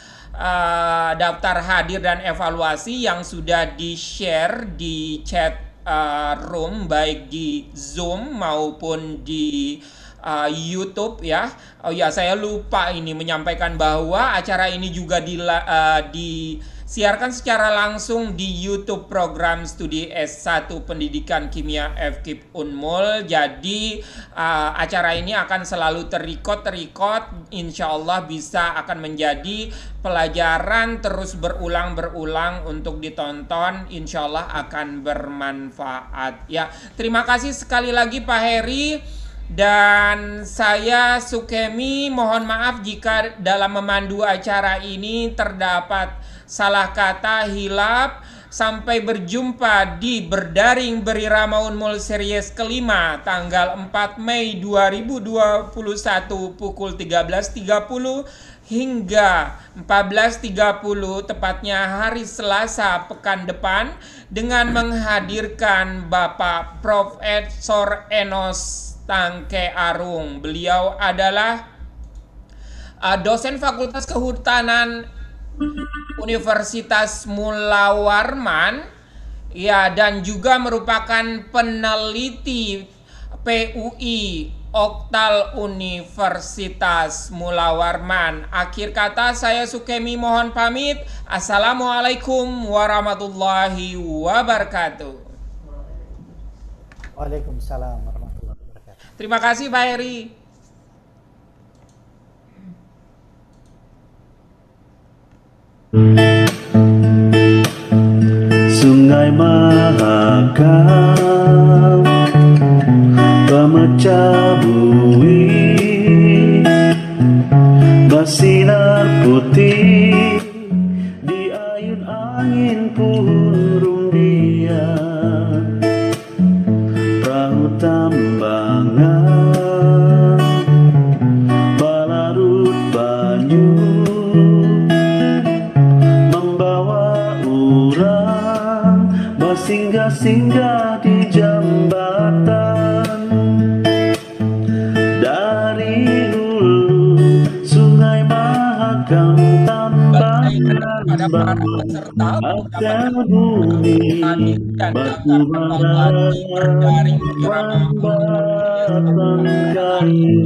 daftar hadir dan evaluasi yang sudah di-share di chat room, baik di Zoom maupun di YouTube ya. Oh ya, saya lupa ini menyampaikan bahwa acara ini juga Siarkan secara langsung di YouTube program studi S1 Pendidikan Kimia FKIP Unmul. Jadi acara ini akan selalu terrecord, insya Allah bisa akan menjadi pelajaran terus berulang untuk ditonton, insya Allah akan bermanfaat ya. Terima kasih sekali lagi Pak Heri. Dan saya Sukemi, mohon maaf jika dalam memandu acara ini terdapat salah kata, hilaf. Sampai berjumpa di Berdaring Berirama Unmul series kelima tanggal 4 Mei 2021 pukul 13.30 hingga 14.30, tepatnya hari Selasa pekan depan, dengan menghadirkan Bapak Profesor Enos Tangke Arung. Beliau adalah dosen Fakultas Kehutanan Universitas Mula Warman ya, dan juga merupakan peneliti PUI Oktal Universitas Mula Warman. Akhir kata saya Sukemi mohon pamit. Assalamualaikum warahmatullahi wabarakatuh. Waalaikumsalam warahmatullahi wabarakatuh. Terima kasih Pak Heri. Sungai Mahakam pemecah bui, bersinar putih di ayun angin purung dia, perahu tambangan balarut banyu singgah-singgah di jambatan, dari hulu Sungai Mahakam tambangan bawah akar bumi, batu bara, jembatan kayu.